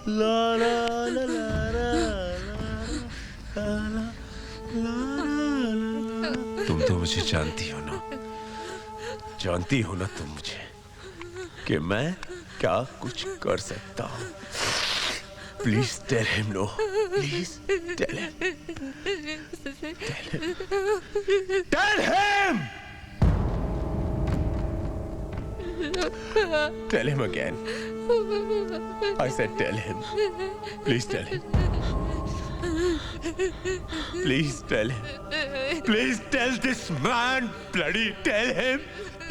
ला ला ला ला ला ला ला ला। तुम तो मुझे जानती हो ना, जानती हो ना तुम मुझे कि मैं क्या कुछ कर सकता हूँ। Please tell him no, please tell him, tell him, tell him again. I said tell him. Please tell him. Please tell him. Please tell this man. Bloody tell him.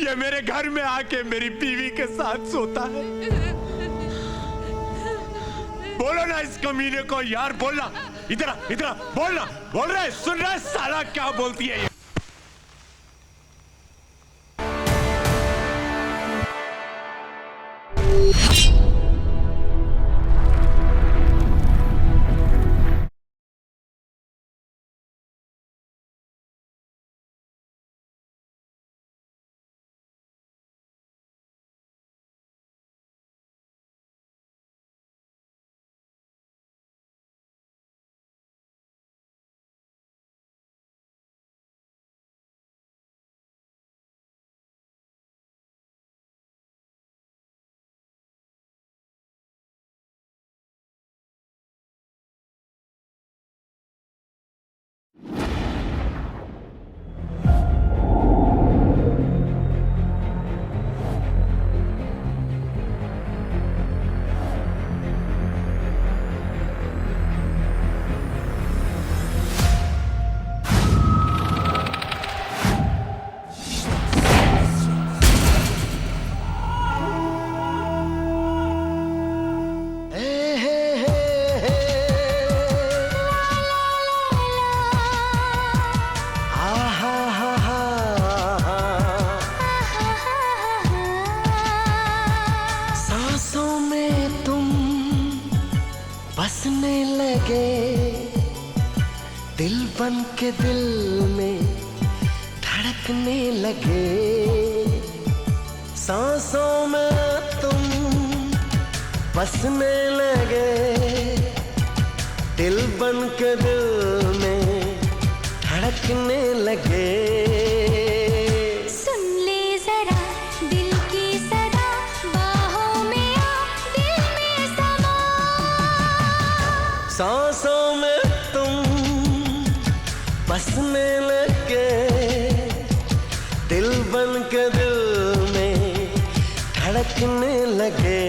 ये मेरे घर में आके मेरी बीवी के साथ सोता है। बोलो ना इस कमीने को यार, बोलना। इधर इधर बोलना, बोल रहे, सुन रहे साला क्या बोलती है ये। बसने लगे दिल बन के दिल में धड़कने लगे, सांसों में तुम बसने लगे, दिल बन के दिल में धड़कने लगे। सांसों में तुम बसने लगे, दिल बन के दिल में धड़कने लगे।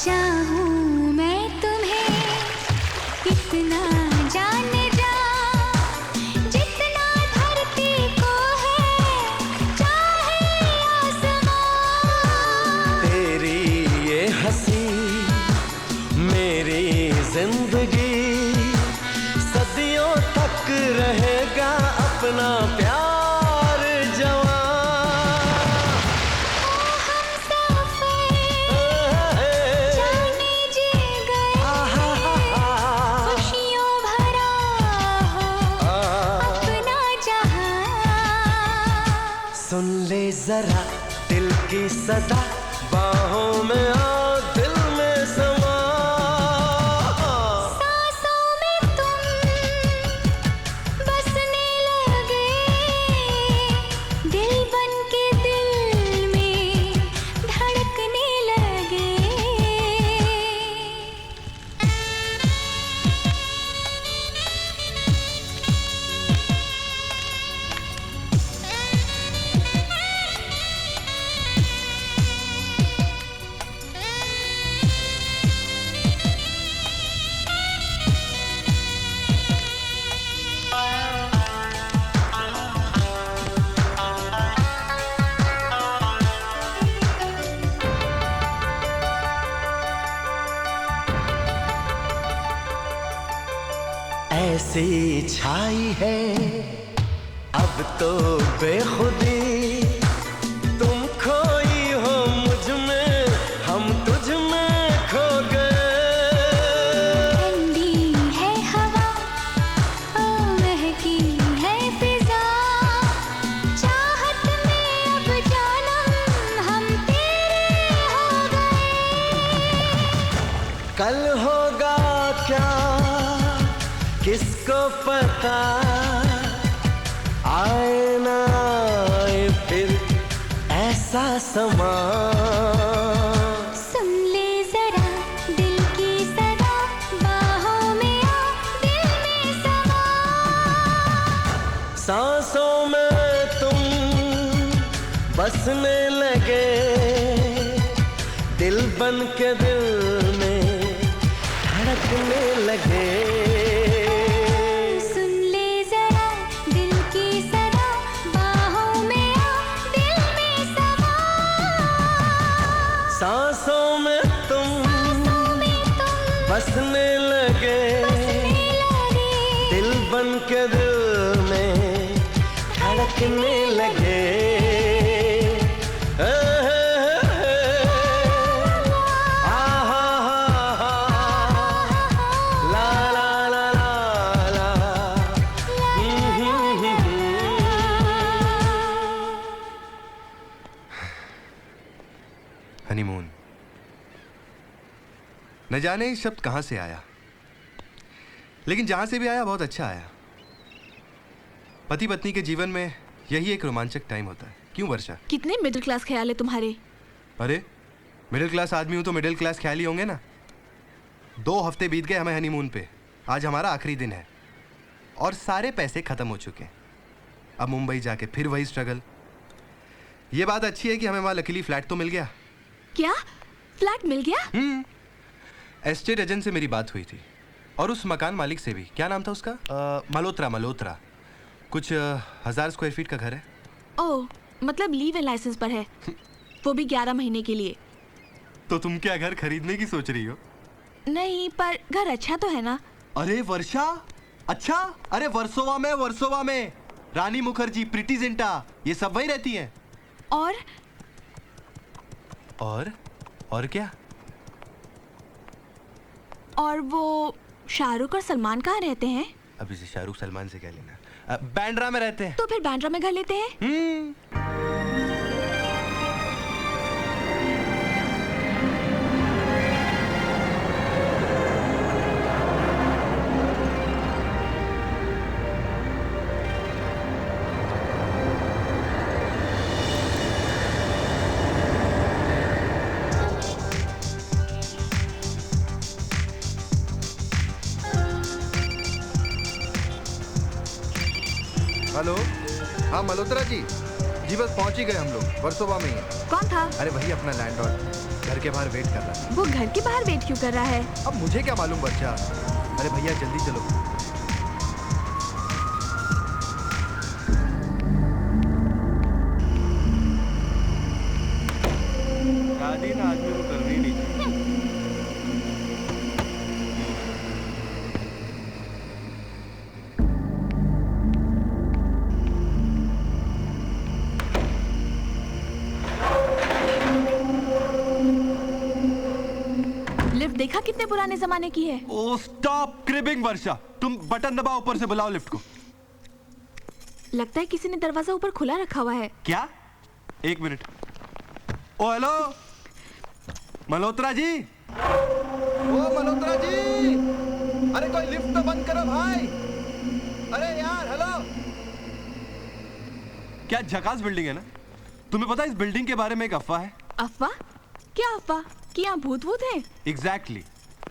चाहूं मैं तुम्हें इतना जाने जा, जितना धरती को है चाहे आसमां। तेरी ये हंसी मेरी जिंदगी सदियों तक रहेगा अपना प्यार सुन ले जरा दिल की सदा, बाहों में आओ दिल में समा। सांसों में तुम बसने लगे, दिल बन के दिल में धड़कने लगे। ऐसी छाई है अब तो बेखुदी, किसको पता आए ना आए फिर ऐसा समा। सुन ले जरा दिल की सदा, बाहों में आ दिल में समा। सांसों में तुम बसने लगे, दिल बन के दिल में धड़कने लगे। सुन ले जरा दिल की सदा, बाहों में आ दिल में समा। सांसों में तुम बसने लगे, दिल बन के दिल में धड़कने लगे। हनीमून, न जाने ये शब्द कहां से आया, लेकिन जहां से भी आया बहुत अच्छा आया। पति पत्नी के जीवन में यही एक रोमांचक टाइम होता है, क्यों वर्षा? कितने मिडिल क्लास ख्याल है तुम्हारे। अरे मिडिल क्लास आदमी हूं तो मिडिल क्लास ख्याल ही होंगे ना। 2 हफ्ते बीत गए हमें हनीमून पे, आज हमारा आखिरी दिन है और सारे पैसे खत्म हो चुके हैं। अब मुंबई जाके फिर वही स्ट्रगल। ये बात अच्छी है कि हमें वहां लकीली फ्लैट तो मिल गया। क्या फ्लैट मिल गया? एस्टेट एजेंट से मेरी बात हुई थी और उस मकान मालिक से भी। क्या नाम था उसका? मल्होत्रा। कुछ 1000 स्क्वायर फीट का घर है। ओह, मतलब लीव एंड लाइसेंस पर है, वो भी 11 महीने के लिए। तो तुम क्या घर खरीदने की सोच रही हो? नहीं, पर घर अच्छा तो है ना। अरे वर्षा, अच्छा? अरे वर्सोवा में रानी मुखर्जी, प्रीति जिंटा, ये सब वही रहती हैं। और क्या? और वो शाहरुख और सलमान कहाँ रहते हैं? अब इसे शाहरुख सलमान से क्या लेना? बैंड्रा में रहते हैं। तो फिर बैंड्रा में घर लेते हैं। हेलो, हाँ मल्होत्रा जी बस पहुंच ही गए हम लोग, वर्सोवा में ही है। कौन था? अरे वही अपना लैंडलॉर्ड, घर के बाहर वेट कर रहा है। वो घर के बाहर वेट क्यों कर रहा है? अब मुझे क्या मालूम वर्षा। अरे भैया जल्दी चलो। शादी ना आदमी को करनी नहीं चाहिए। लिफ्ट देखा कितने पुराने जमाने की है। ओ स्टॉप क्रिबिंग वर्षा, तुम बटन दबाओ, ऊपर से बुलाओ लिफ्ट को। लगता है किसी ने दरवाजा ऊपर खुला रखा हुआ है। क्या? 1 मिनट। ओ हेलो मल्होत्रा जी। ओ मल्होत्रा जी, अरे कोई लिफ्ट तो बंद करो भाई। अरे यार हेलो। क्या झकास बिल्डिंग है ना। तुम्हें पता है इस बिल्डिंग के बारे में एक अफवाह है। अफवाह? क्या अफवाह? कि यहाँ भूत वूत है? एग्जैक्टली।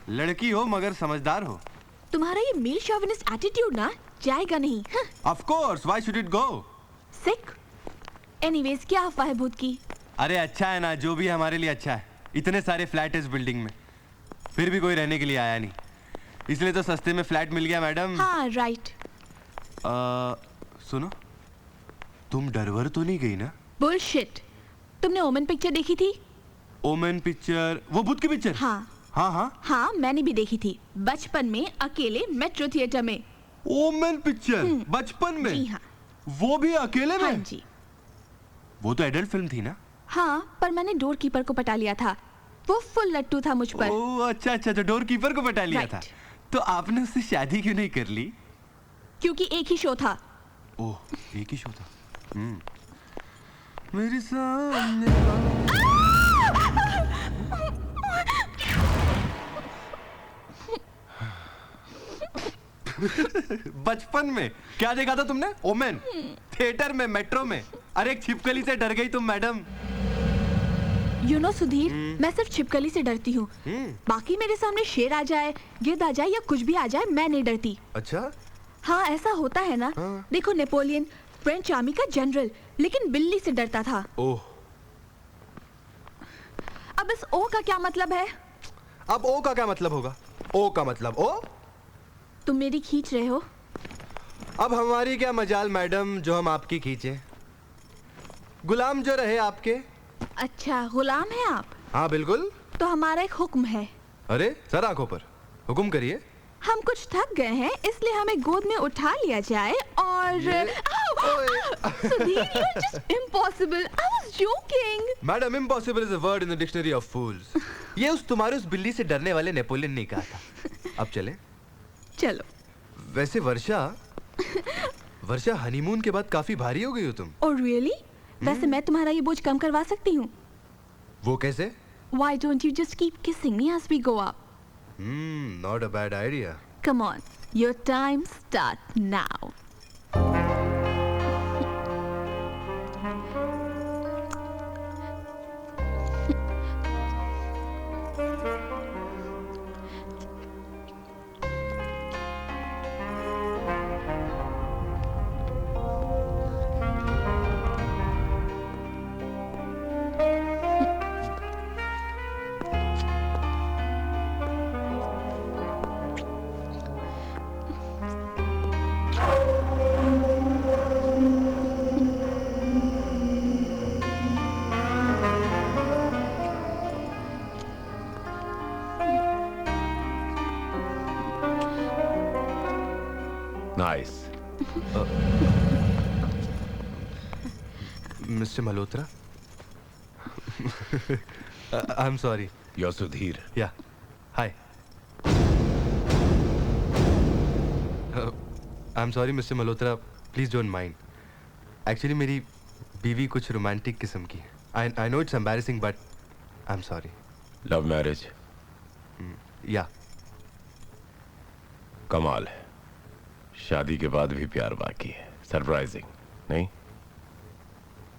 लड़की हो मगर समझदार हो। तुम्हारा ये मेल शॉविनिस्ट एटीट्यूड ना जाएगा नहीं। Of course, why should it go? Sick. Anyways, क्या अफवाह है भूत की? अरे अच्छा है ना, जो भी हमारे लिए अच्छा है। इतने सारे फ्लैट है इस बिल्डिंग में, फिर भी कोई रहने के लिए आया नहीं, इसलिए तो सस्ते में फ्लैट मिल गया मैडम। हाँ राइट। सुनो, तुम डरवर तो नहीं गई ना? बुलशिट। तुमने ओमेन पिक्चर देखी थी? Omen picture? वो भूत की पिक्चर? हाँ, मैंने भी देखी थी बचपन में, अकेले मेट्रो थिएटर में। ओमेन पिक्चर बचपन में? जी हाँ। वो भी अकेले में? हाँ जी। वो तो एडल्ट फिल्म थी ना? हाँ, पर मैंने डोर कीपर को पटा लिया था, वो फुल लट्टू था मुझ पर। ओह अच्छा, तो डोर कीपर को पटा लिया था। तो आपने उससे शादी क्यों नहीं कर ली? क्योंकि एक ही शो था। ओह, एक ही शो था। मेरे सामने बचपन में क्या देखा था तुमने? ओमेन। थिएटर में, मेट्रो में। अरे एक छिपकली से डर गई तुम मैडम। सुधीर, मैं सिर्फ छिपकली से डरती हूँ। बाकी मेरे सामने शेर आ जाए, गिद्ध आ जाए या कुछ भी आ जाए, मैं नहीं डरती। अच्छा? हाँ, ऐसा होता है ना। हाँ। देखो, नेपोलियन फ्रेंच आर्मी का जनरल, लेकिन बिल्ली से डरता था। ओह। अब इस ओ का क्या मतलब है? अब ओ का क्या मतलब होगा? ओ का मतलब ओ? तुम मेरी खींच रहे हो। अब हमारी क्या मजाल मैडम जो हम आपकी खींचे। गुलाम जो रहे आपके। अच्छा, गुलाम है आप? हाँ बिल्कुल। तो हमारा एक हुक्म है। अरे सर आंखों पर, हुक्म करिए। हम कुछ थक गए हैं, इसलिए हमें गोद में उठा लिया जाए और Sudhir, you're just impossible. I was joking. Madam, impossible is a word in the dictionary of fools. ये उस बिल्ली से डरने वाले नेपोलियन ने कहा था। अब चले? चलो। वैसे वर्षा हनीमून के बाद काफी भारी हो गई हो तुम। Oh really? वैसे मैं तुम्हारा ये बोझ कम करवा सकती हूँ। वो कैसे? Why don't you just keep kissing me as we go up? Not a bad idea. Come on, your time starts now. Nice. Mr. Malhotra? I'm sorry. You're Sudhir. Yeah. Hi. I'm sorry, Mr. Malhotra. Please don't mind. Actually, मेरी बीवी कुछ romantic किस्म की है. I know it's embarrassing, but I'm sorry. Love marriage. Yeah. कमाल है, शादी के बाद भी प्यार बाकी है। सरप्राइजिंग नहीं?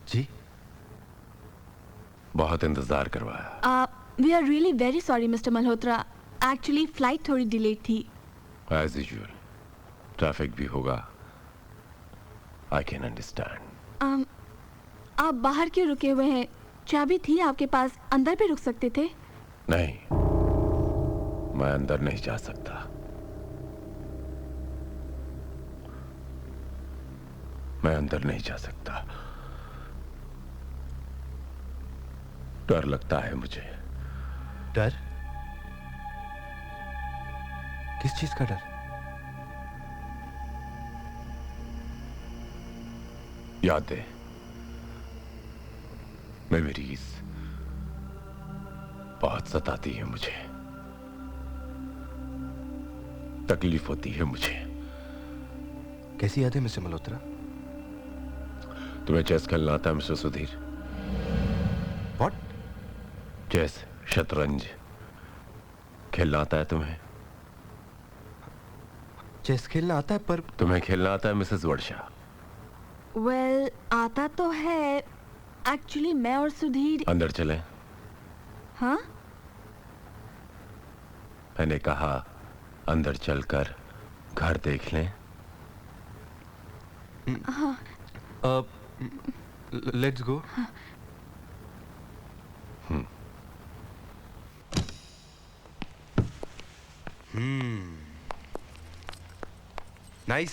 जी? बहुत इंतजार करवाया। We are really very sorry, Mr. Malhotra. Actually, flight थोड़ी delayed थी। As usual, ट्रैफिक भी होगा। I can understand. आप बाहर क्यों रुके हुए हैं? चाबी थी आपके पास, अंदर भी रुक सकते थे। नहीं, मैं अंदर नहीं जा सकता। मैं अंदर नहीं जा सकता। डर लगता है मुझे। डर? किस चीज का डर? यादें, मेमोरीज बहुत सताती है मुझे। तकलीफ होती है मुझे। कैसी यादें मिस्टर मल्होत्रा? तुम्हें चेस खेलना आता है मिस्टर सुधीर? व्हाट? चेस, शतरंज खेलना आता है तुम्हें? चेस खेलना आता है, पर तुम्हें खेलना आता है मिसेस वर्षा? Well, आता तो है। एक्चुअली मैं और सुधीर। अंदर चलें? हाँ? मैंने कहा अंदर चलकर घर देख लें। हाँ। Let's go. Nice.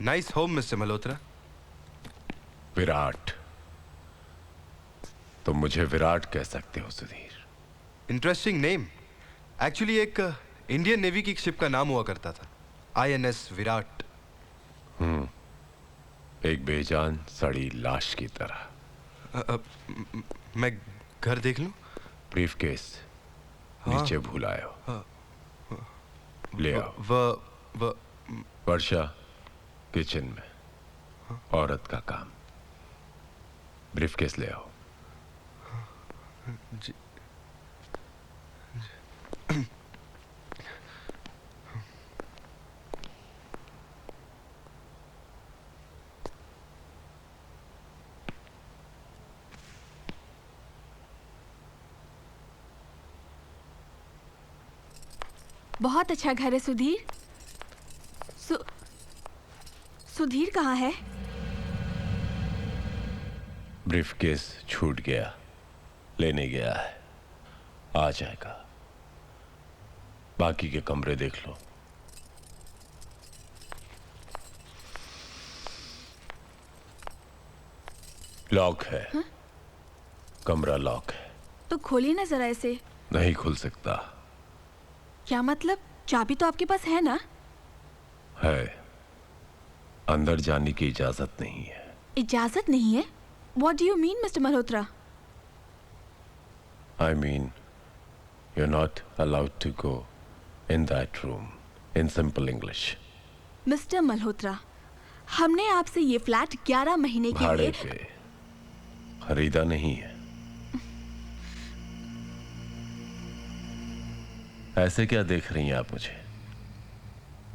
Nice home mister Malhotra. Virat, तुम मुझे विराट कह सकते हो सुधीर। Interesting name. एक्चुअली एक इंडियन नेवी की शिप का नाम हुआ करता था, INS विराट। एक बेजान सड़ी लाश की तरह। मैं घर देख लूं? ब्रीफकेस नीचे भूल आए हो। ले आओ। वर्षा किचन में, औरत का काम। ब्रीफकेस ले आओ। बहुत अच्छा घर है सुधीर। सुधीर कहाँ है? ब्रीफकेस छूट गया, लेने गया है, आ जाएगा। बाकी के कमरे देख लो। लॉक है। हा? कमरा लॉक है। तो खोलिए ना जरा इसे। नहीं खुल सकता। क्या मतलब? चाबी तो आपके पास है ना? है, अंदर जाने की इजाजत नहीं है। इजाजत नहीं है? What do you mean, Mr. Malhotra? I mean, you're not allowed to go in that room. In simple English. Mr. Malhotra, हमने आपसे ये फ्लैट 11 महीने के भाड़े लिए पे खरीदा नहीं है। ऐसे क्या देख रही हैं आप मुझे?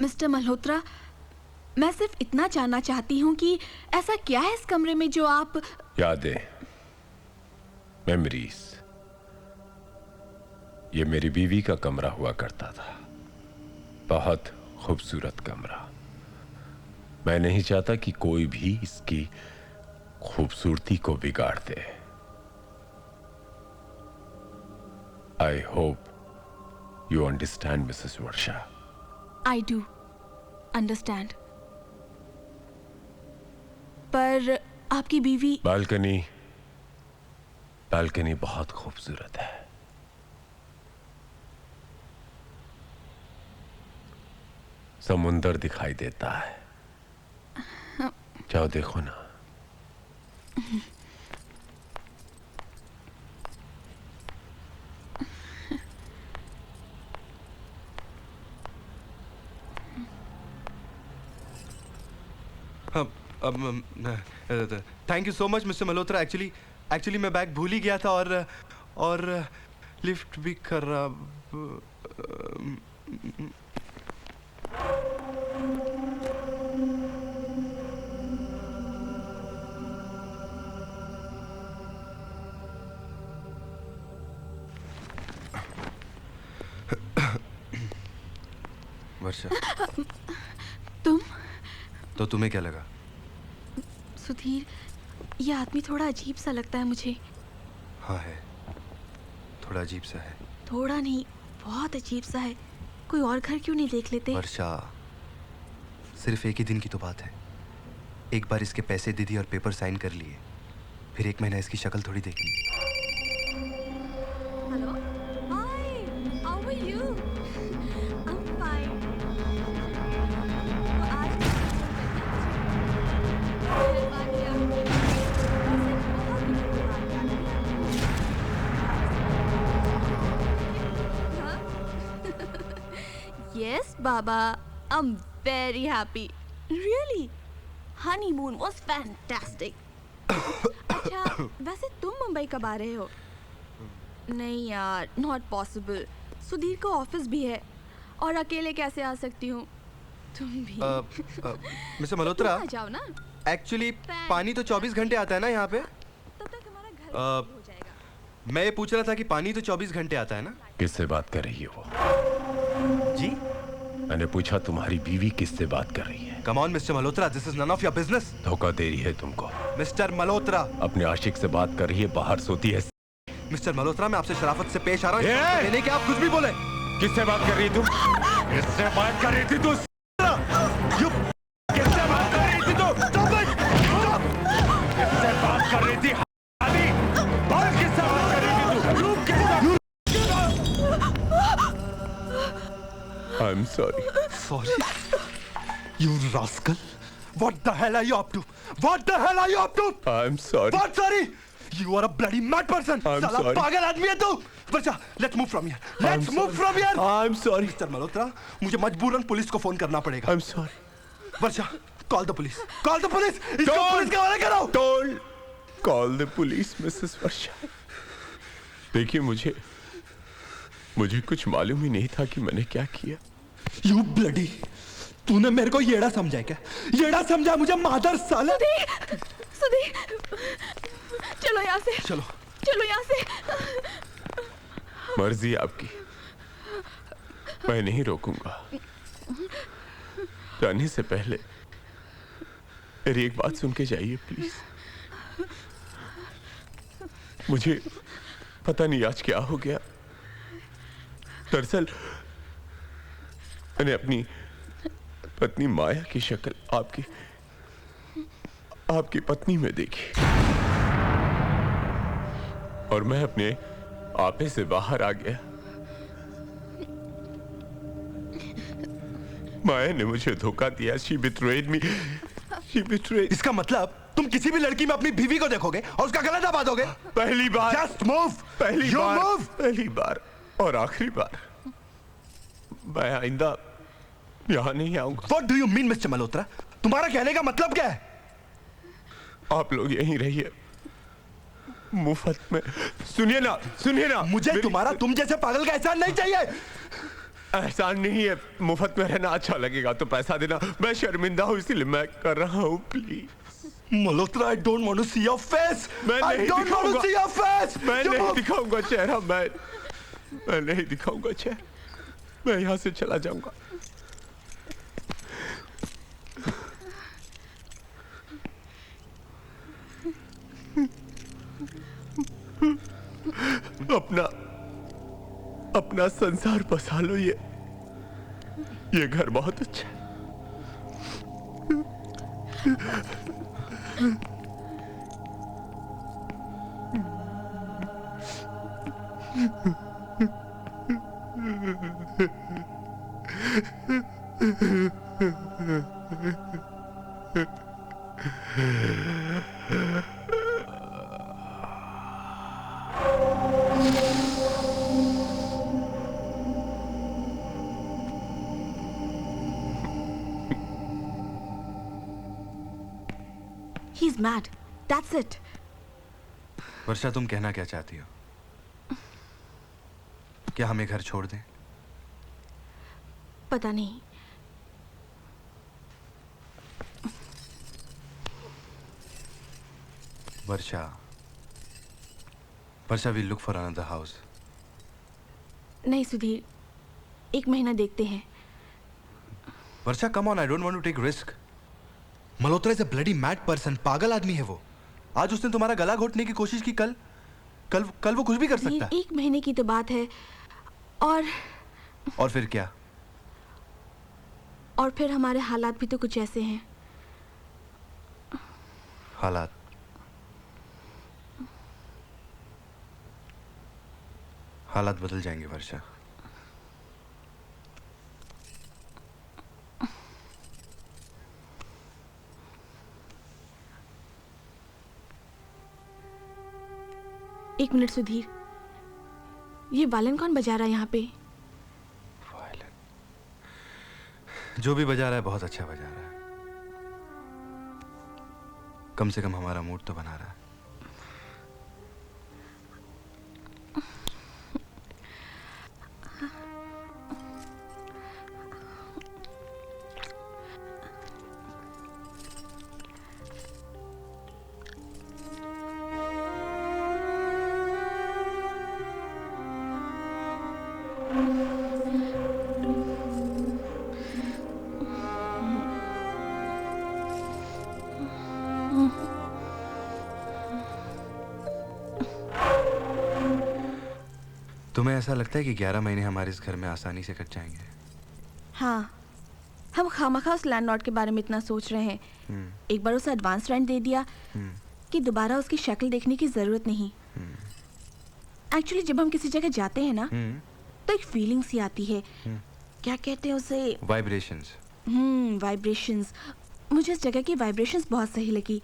मिस्टर मल्होत्रा, मैं सिर्फ इतना जानना चाहती हूँ कि ऐसा क्या है इस कमरे में जो आप... यादें, मेमोरीज। ये मेरी बीवी का कमरा हुआ करता था। बहुत खूबसूरत कमरा। मैं नहीं चाहता कि कोई भी इसकी खूबसूरती को बिगाड़ दे। I hope you understand Mrs Varsha. I do understand. पर आपकी बीवी... बालकनी बहुत खूबसूरत है। समुंदर दिखाई देता है। जाओ देखो ना। Thank you so much mister Malhotra. Actually मैं बैग भूल ही गया था और लिफ्ट भी खराब। वर्षा, तुम? तो तुम्हें क्या लगा? सुधीर, ये आदमी थोड़ा अजीब सा लगता है मुझे। हाँ है, थोड़ा अजीब सा है। थोड़ा नहीं, बहुत अजीब सा है। कोई और घर क्यों नहीं देख लेते? वर्षा, सिर्फ एक ही दिन की तो बात है। एक बार इसके पैसे दे दिए और पेपर साइन कर लिए, फिर 1 महीना इसकी शक्ल थोड़ी देखी। Hello, hi, how are you? I am fine. तो आज Yes, Baba. I'm very happy. Really? Honeymoon was fantastic. अच्छा, वैसे तुम मुंबई कब आ रहे हो? नहीं यार, not possible. सुधीर को ऑफिस भी है और अकेले कैसे आ सकती हूँ? तुम भी। मिस्टर मल्होत्रा, तुम आ जाओ ना। एक्चुअली पानी तो 24 घंटे आता है ना यहाँ पे। तब तक हमारा घर हो जाएगा। मैं ये पूछ रहा था कि पानी तो 24 घंटे आता है ना? किससे बात कर रही है वो? जी? मैंने पूछा तुम्हारी बीवी किससे बात कर रही है? Come on mister Malhotra, this is none of your business. धोखा दे रही है तुमको। मिस्टर मल्होत्रा, अपने आशिक से बात कर रही है, बाहर सोती है। मिस्टर मल्होत्रा, मैं आपसे शराफत से पेश आ रहा हूँ। ये! नहीं कि आप कुछ भी बोले। किससे बात कर रही तुम? किससे बात कर रही थी तू? किससे बात कर रही थी तू? किससे बात कर रही थी? बोल, किससे बात कर रही थी तू? I'm sorry. Sorry? You rascal! What the hell are you up to? What the hell are you up to? I'm sorry. What sorry? You are a bloody mad person. I'm साला sorry. पागल आदमी है तू. वर्षा, let's move from here. Let's move from here. I'm sorry. Mister Malhotra, मुझे मजबूरन police को phone करना पड़ेगा। I'm sorry. Varsha, call the police. Call the police. इसको Don't. पुलिस के हवाले करो. Don't call the police, Mrs. वर्षा। देखिए, मुझे कुछ मालूम ही नहीं था कि मैंने क्या किया। You bloody. तूने मेरे को येड़ा समझा क्या? येड़ा समझा मुझे, मादर साले। सुधीर, चलो यहाँ से। चलो यहाँ से। मर्जी आपकी। मैं नहीं रोकूंगा। जाने से पहले मेरी एक बात सुन के जाइए प्लीज। मुझे पता नहीं आज क्या हो गया। दरअसल मैंने अपनी पत्नी माया की शक्ल आपकी पत्नी में देखी और मैं अपने आपे से बाहर आ गया। माया ने मुझे धोखा दिया। She betrayed me. She betrayed. इसका मतलब तुम किसी भी लड़की में अपनी बीवी को देखोगे और उसका गला दबा दोगे? पहली बार। Just move. पहली You बार। move. पहली बार और आखिरी बार। मैं आइंदा यहाँ नहीं आऊंगा। What do you mean, Mr. Malhotra? तुम्हारा कहने का मतलब क्या है? आप लोग यहीं रहिए मुफ्त में। सुनिए ना मुझे तुम्हारा तुम जैसे पागल का एहसान नहीं चाहिए। एहसान नहीं है, मुफ्त में रहना अच्छा लगेगा तो पैसा देना। मैं शर्मिंदा हूँ इसलिए मैं कर रहा हूँ please. Malhotra, I don't want to see your face. मैं I नहीं don't want to see your face. मैं You नहीं move. दिखाऊंगा चेहरा। मैं नहीं दिखाऊंगा चेहरा। मैं यहाँ से चला जाऊंगा। अपना संसार बसा लो। ये घर बहुत अच्छा है। He's mad. That's it. वर्षा, तुम कहना क्या चाहती हो? क्या हमें घर छोड़ दें? पता नहीं। वर्षा, we'll look for another house. नहीं सुधीर, 1 महीना देखते हैं। वर्षा, come on, I don't want to take risk. Malhotra is a bloody mad person. पागल आदमी है वो। आज उसने तुम्हारा गला घोटने की कोशिश की। कल वो कुछ भी कर सकता है। 1 महीने की तो बात है। और फिर क्या? और फिर हमारे हालात भी तो कुछ ऐसे हैं। हालात बदल जाएंगे वर्षा। एक मिनट सुधीर, ये वायलिन कौन बजा रहा है यहाँ पे? वायलिन जो भी बजा रहा है बहुत अच्छा बजा रहा है। कम से कम हमारा मूड तो बना रहा है। तुम्हें ऐसा लगता है कि 11 महीने हमारे इस घर में आसानी से कट जाएंगे? हाँ, हम खामखा उस लैंडलॉर्ड के बारे में इतना सोच रहे हैं। एक बार उसे एडवांस रेंट दे दिया कि दोबारा उसकी शक्ल देखने की जरूरत नहीं। एक्चुअली जब हम किसी जगह जाते हैं ना तो एक फीलिंग सी आती है। क्या कहते हैं उसे? वाइब्रेशंस। वाइब्रेशंस। मुझे इस जगह की वाइब्रेशंस बहुत सही लगी।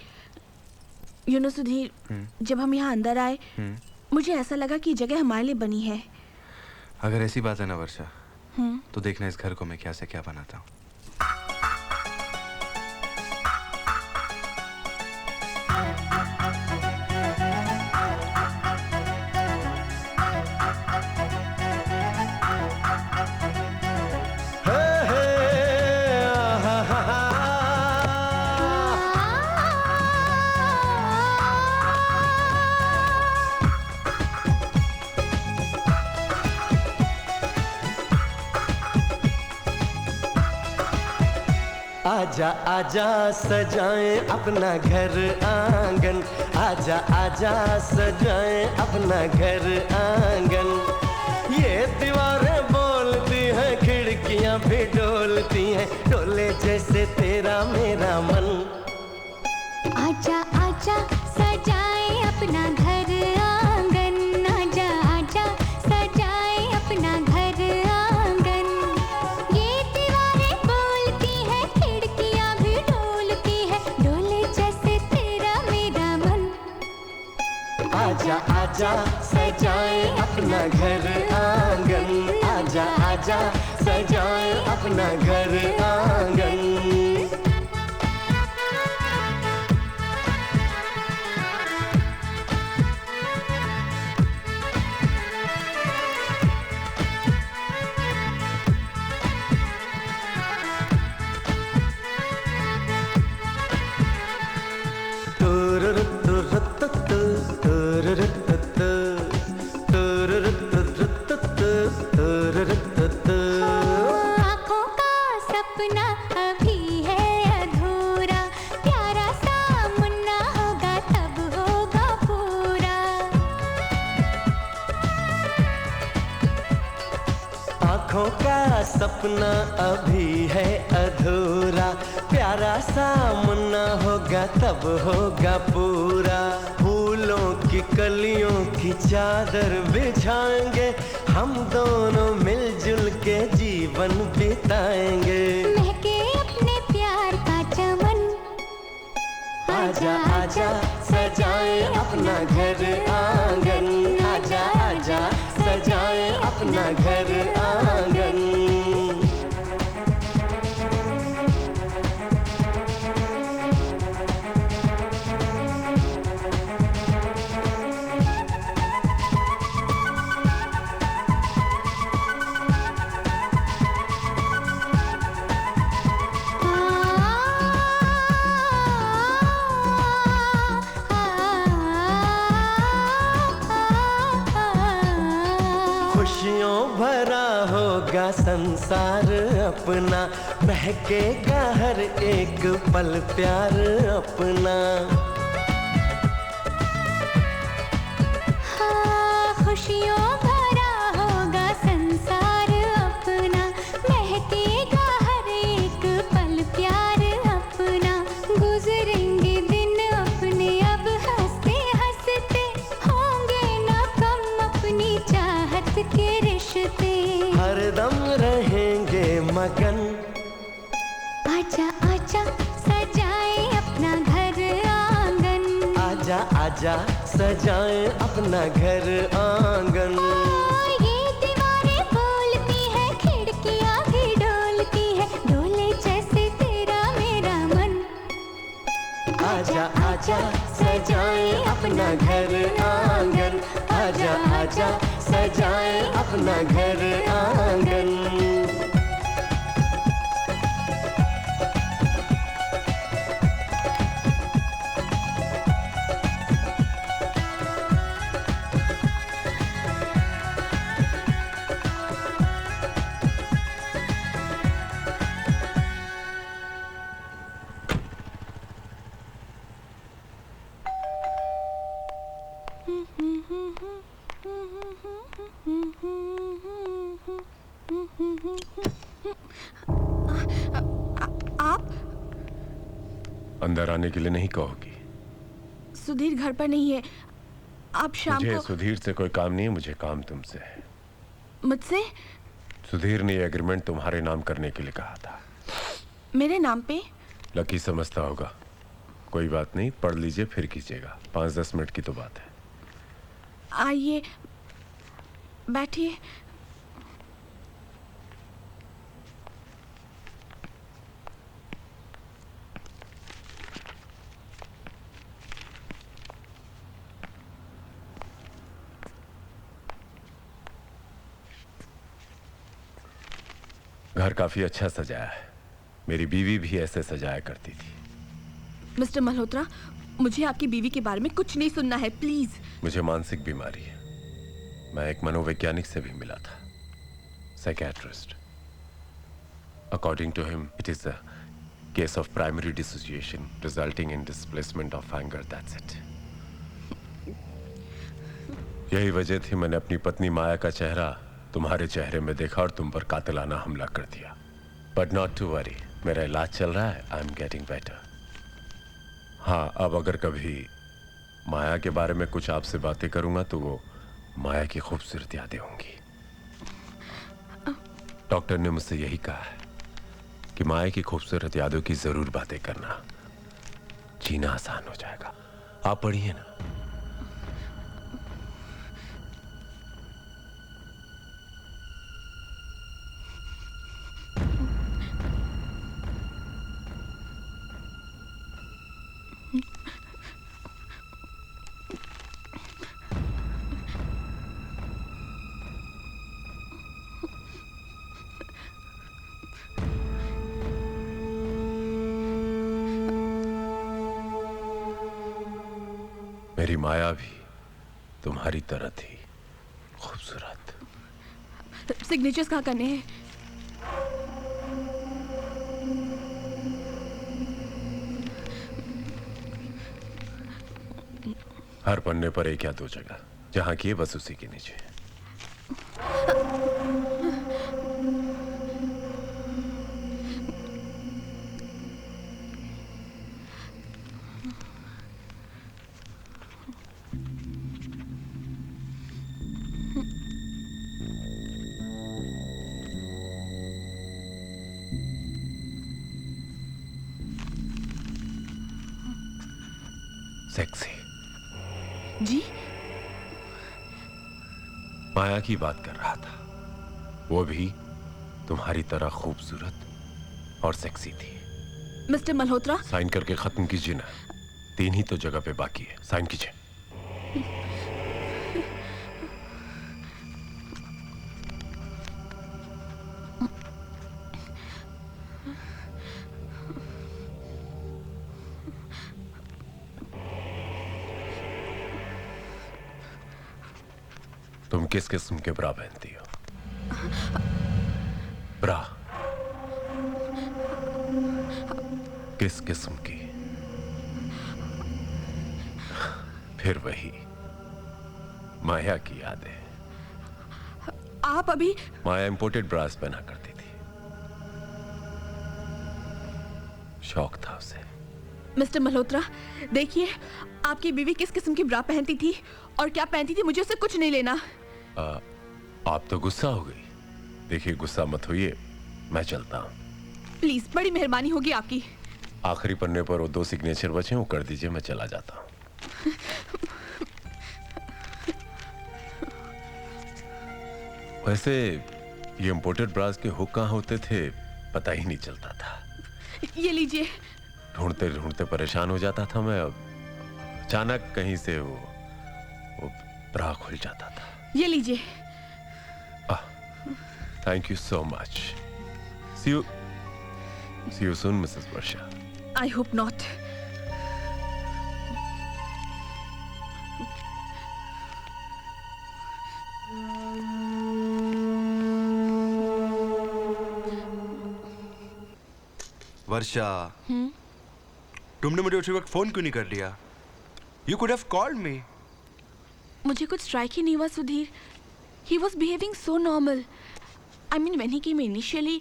यू नो सुधीर, जब हम यहाँ अंदर आए मुझे ऐसा लगा कि जगह हमारे लिए बनी है। अगर ऐसी बात है ना वर्षा, तो देखना इस घर को मैं क्या से क्या बनाता हूँ। आजा आजा सजाएं अपना घर आंगन, आजा आजा सजाएं अपना घर आंगन। ये दीवारें बोलती हैं, खिड़कियां भी डोलती हैं, डोले जैसे तेरा मेरा मन। आजा आजा सजाए अपना घर आंगन, आजा आजा सजाए अपना घर आंगन। ये दीवारें बोलती हैं, खिड़कियां भी डोलती हैं, डोले जैसे तेरा मेरा मन। आजा आजा सजाएं अपना घर आंगन, आजा आजा सजाएं अपना घर आंगन। आँखों का सपना अभी है अधूरा, प्यारा सा मुन्ना होगा तब होगा पूरा। आँखों का सपना अभी है अधूरा, प्यारा सा मुन्ना होगा तब होगा पूरा। फूलों की कलियों की चादर बिछाएंगे, हम दोनों मिलजुल के जीवन बिताएंगे। महके अपने प्यार का चमन। आजा आजा सजाएं अपना घर आंगन, आजा आजा सजाएं अपना घर आंगन। खुशियों भरा होगा संसार अपना, महकेगा हर एक पल प्यार अपना। हाँ, खुशियों भरा होगा संसार अपना, महकेगा हर एक पल प्यार अपना। गुजरेंगे दिन अपने अब हंसते हंसते, होंगे ना कम अपनी चाहत के रिश्ते। हरदम रहेंगे मगन। आजा आजा सजाए अपना घर आंगन, आजा आजा सजाएं अपना घर आंगन। ये दीवारें बोलती हैं, खिड़कियां भी डोलती हैं, डोले जैसे तेरा मेरा मन। आजा आजा सजाएं अपना घर आंगन, आजा आजा सजाएं अपना घर आंगन। आप अंदर आने के लिए नहीं कहोगी? सुधीर घर पर नहीं है, आप शाम मुझे को सुधीर से कोई काम नहीं है, मुझे काम तुमसे है। मुझसे? सुधीर ने ये एग्रीमेंट तुम्हारे नाम करने के लिए कहा था। मेरे नाम पे? लकी समझता होगा। कोई बात नहीं, पढ़ लीजिए फिर कीजिएगा, 5-10 मिनट की तो बात है। आइए बैठिए। घर काफी अच्छा सजाया है, मेरी बीवी भी ऐसे सजाया करती थी। मिस्टर मल्होत्रा, मुझे आपकी बीवी के बारे में कुछ नहीं सुनना है, प्लीज। मुझे मानसिक बीमारी है, मैं एक मनोवैज्ञानिक से भी मिला था, psychiatrist. According to him it is Case of primary dissociation resulting in displacement of anger. That's it. यही वजह थी मैंने अपनी पत्नी माया का चेहरा तुम्हारे चेहरे में देखा और तुम पर कातिलाना हमला कर दिया. But not to worry. मेरा इलाज चल रहा है. I'm getting better. हाँ, अब अगर कभी माया के बारे में कुछ आपसे बातें करूंगा तो वो माया की खूबसूरत यादें होंगी. डॉक्टर ने मुझसे यही कहा है कि माया की खूबसूरत यादों की जरूर बातें करना. जीना आसान हो जाएगा. आप पढ़िए ना. मेरी माया भी तुम्हारी तरह थी खूबसूरत. सिग्नेचर्स कहाँ करने हैं? हर पन्ने पर एक या दो जगह. जहां किए बस उसी के नीचे. सेक्सी. जी? माया की बात कर रहा था. वो भी तुम्हारी तरह खूबसूरत और सेक्सी थी. मिस्टर मल्होत्रा, साइन करके खत्म कीजिए ना. 3 ही तो जगह पे बाकी है. साइन कीजिए. तुम किस किस्म के ब्रा पहनती हो? ब्रा किस किस्म की? फिर वही माया की यादें. आप अभी माया इंपोर्टेड ब्रास पहना करती थी. शौक था उसे. मिस्टर मल्होत्रा, देखिए आपकी बीवी किस किस्म की ब्रा पहनती थी और क्या पहनती थी, मुझे उससे कुछ नहीं लेना. आप तो गुस्सा हो गई. देखिए गुस्सा मत होइए. मैं चलता हूं. प्लीज, बड़ी मेहरबानी होगी आपकी. आखिरी पन्ने पर वो 2 सिग्नेचर बचे, वो कर दीजिए. मैं चला जाता हूं. वैसे ये इंपोर्टेड ब्रास के हुक कहाँ होते थे पता ही नहीं चलता था. ये लीजिए. ढूंढते ढूंढते परेशान हो जाता था मैं. अब अचानक कहीं से वो ब्रा खुल जाता था. ये लीजिए. Thank you so much. See you soon Mrs Varsha. I hope not. Varsha, तुमने मुझे उसी वक्त फोन क्यों नहीं कर लिया? You could have called me. मुझे कुछ स्ट्राइक ही नहीं हुआ Sudhir. He was behaving so normal. I mean, when he came initially,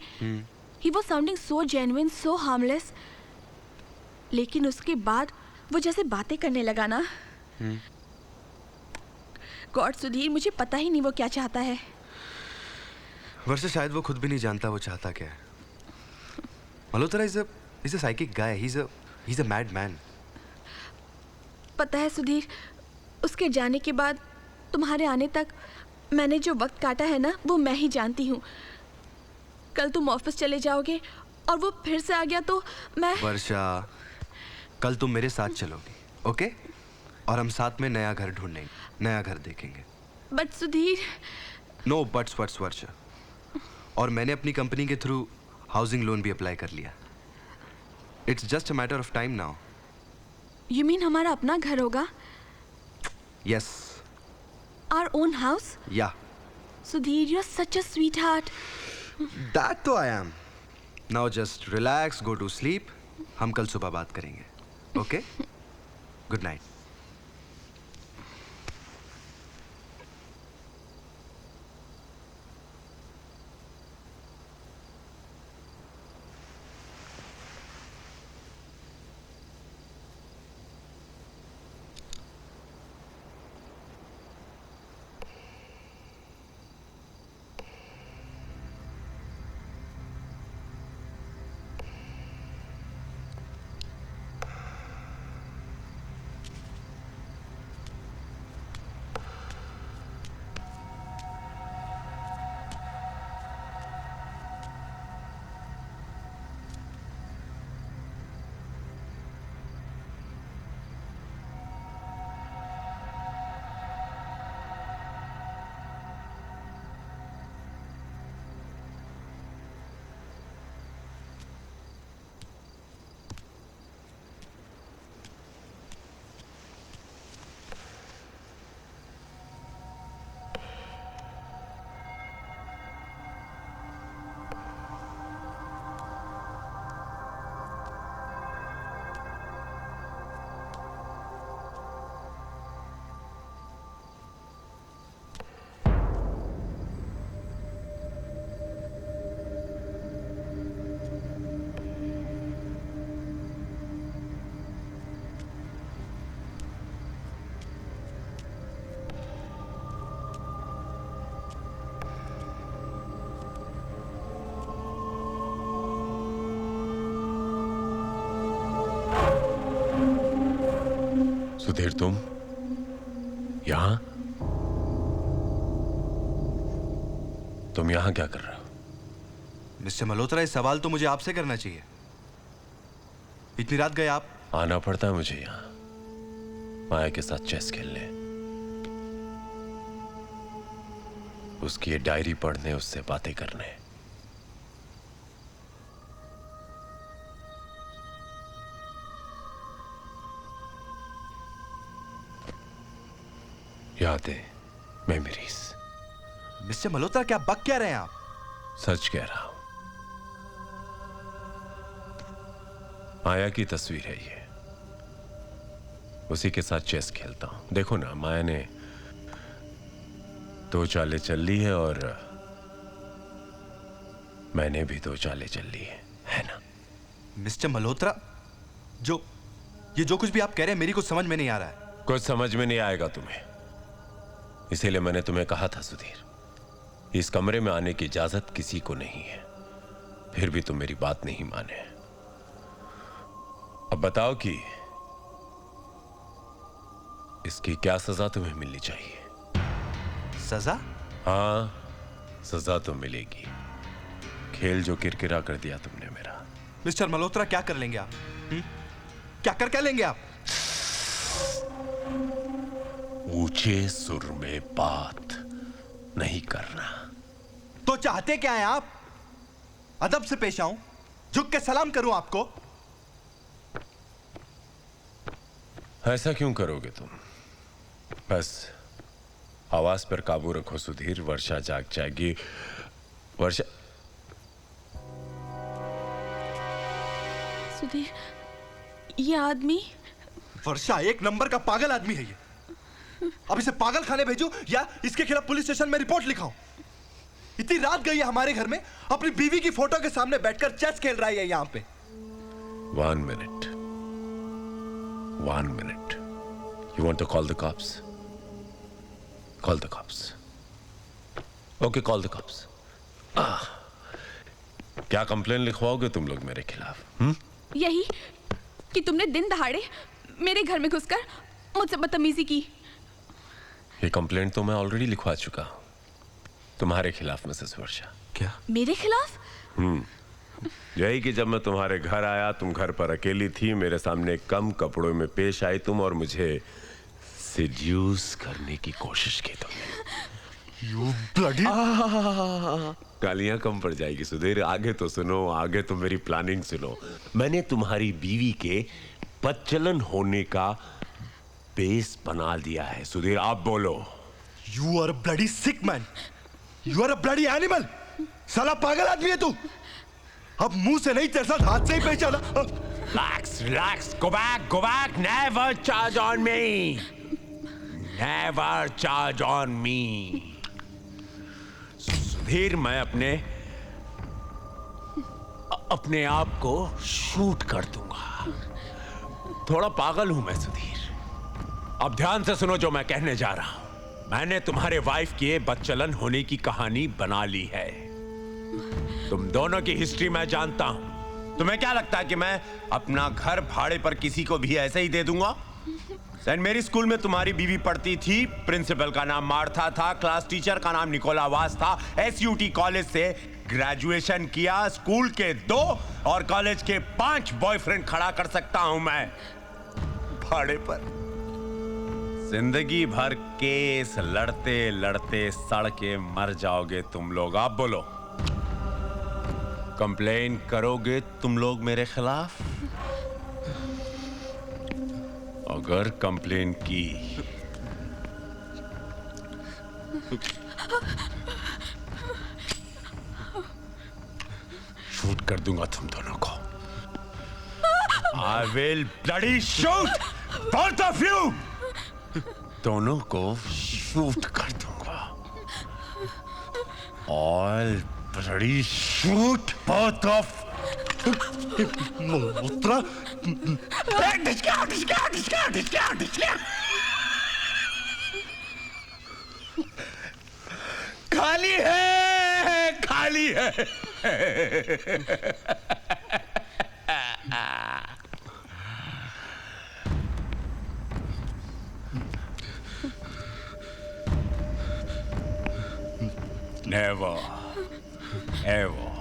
he was sounding so genuine, so harmless. लेकिन उसके बाद वो जैसे बातें करने लगा ना. गॉड सुधीर, मुझे पता ही नहीं वो क्या चाहता है. वर्षा, शायद वो खुद भी नहीं जानता वो चाहता क्या है. Malhotra is a psychic guy. He's a madman. पता है सुधीर, उसके जाने के बाद तुम्हारे आने तक मैंने जो वक्त काटा है ना, वो मैं ही जानती हूँ. कल तुम ऑफिस चले जाओगे और वो फिर से आ गया तो मैं. वर्षा, कल तुम मेरे साथ चलोगी, ओके? और हम साथ में नया घर ढूंढेंगे, नया घर देखेंगे. बट सुधीर. नो बट्स वर्षा. और मैंने अपनी कंपनी के थ्रू हाउसिंग लोन भी अप्लाई कर लिया. It's just a matter of time now. You mean हमारा अपना घर होगा? Yes. Our own house? Yeah. Sudhir, you're such a sweetheart. That though I am. Now just relax, go to sleep, हम कल सुबह बात करेंगे, ओके? Good night. सुधीर, तुम यहां? तुम यहां क्या कर रहे हो? मिस्टर मल्होत्रा, इस सवाल तो मुझे आपसे करना चाहिए। इतनी रात गए आप? आना पड़ता है मुझे यहां माया के साथ चेस खेलने, उसकी ये डायरी पढ़ने, उससे बातें करने। यादें, मेमोरीज। मिस्टर मल्होत्रा, क्या बक क्या रहे हैं आप? सच कह रहा हूं। माया की तस्वीर है ये, उसी के साथ चेस खेलता हूं। देखो ना, माया ने 2 चालें चल ली है और मैंने भी 2 चालें चल ली है ना? मिस्टर मल्होत्रा, ये जो कुछ भी आप कह रहे हैं मेरी कुछ समझ में नहीं आ रहा है। कुछ समझ में नहीं आएगा तुम्हें, इसीलिए मैंने तुम्हें कहा था सुधीर, इस कमरे में आने की इजाजत किसी को नहीं है। फिर भी तुम मेरी बात नहीं माने। अब बताओ कि इसकी क्या सजा तुम्हें मिलनी चाहिए? सजा? हाँ, सजा तो मिलेगी। खेल जो किरकिरा कर दिया तुमने मेरा। मिस्टर मल्होत्रा, क्या कर लेंगे आप? क्या लेंगे आप? ऊंचे सुर में बात नहीं करना। तो चाहते क्या हैं आप? अदब से पेश आऊं, झुक के सलाम करूं आपको? ऐसा क्यों करोगे तुम? बस आवाज पर काबू रखो सुधीर, वर्षा जाग जाएगी। वर्षा। सुधीर, ये आदमी? वर्षा एक नंबर का पागल आदमी है ये। अब इसे पागल खाने भेजूं या इसके खिलाफ पुलिस स्टेशन में रिपोर्ट लिखाऊं? इतनी रात गई है हमारे घर में, अपनी बीवी की फोटो के सामने बैठकर चेस खेल रहा है यहाँ पे। 1 minute. 1 minute. You want to call the cops? Call the cops. Okay, call the cops. क्या कंप्लेन लिखवाओगे तुम लोग मेरे खिलाफ? यही कि तुमने दिन दहाड़े मेरे घर में घुसकर मुझसे बदतमीजी की। ये कंप्लेंट तो मैं ऑलरेडी लिखवा चुका हूं तुम्हारे खिलाफ मिसेस वर्षा। क्या? मेरे खिलाफ? यही कि जब मैं तुम्हारे घर आया, तुम घर पर अकेली थी, मेरे सामने कम कपड़ों में पेश आई तुम और मुझे सिड्यूस करने की कोशिश की तुमने। You bloody... गालियां कम पड़ जाएगी सुधीर। आगे तो सुनो, आगे तो मेरी प्लानिंग सुनो। मैंने तुम्हारी बीवी के बदचलन होने का बेस बना दिया है सुधीर। आप बोलो। You are a bloody sick man. You are a bloody animal. साला पागल आदमी है तू। अब मुंह से नहीं, तेरे साथ हाथ से ही पहचाना। Relax. Go back. Never charge on me. Never charge on me. Sudhir, मैं अपने आप को शूट कर दूंगा। थोड़ा पागल हूं मैं सुधीर। अब ध्यान से सुनो जो मैं कहने जा रहा हूं। मैंने तुम्हारे वाइफ की बदचलन होने की कहानी बना ली है। तुम दोनों की हिस्ट्री मैं जानता हूं। तुम्हें क्या लगता है कि मैं अपना घर भाड़े पर किसी को भी ऐसे ही दे दूंगा? सेंट मेरी स्कूल में तुम्हारी बीवी पढ़ती थी। प्रिंसिपल का नाम मार्था था, क्लास टीचर का नाम निकोलावास था। SUT कॉलेज से ग्रेजुएशन किया। स्कूल के 2 और कॉलेज के 5 बॉयफ्रेंड खड़ा कर सकता हूं मैं भाड़े पर। जिंदगी भर केस लड़ते लड़ते सड़ के मर जाओगे तुम लोग। आप बोलो, कंप्लेन करोगे तुम लोग मेरे खिलाफ? अगर कंप्लेन की शूट कर दूंगा तुम दोनों को। I will bloody shoot both of you. दोनों को शूट कर दूंगा। I'll bloody shoot both of Malhotra. खाली है। Never, ever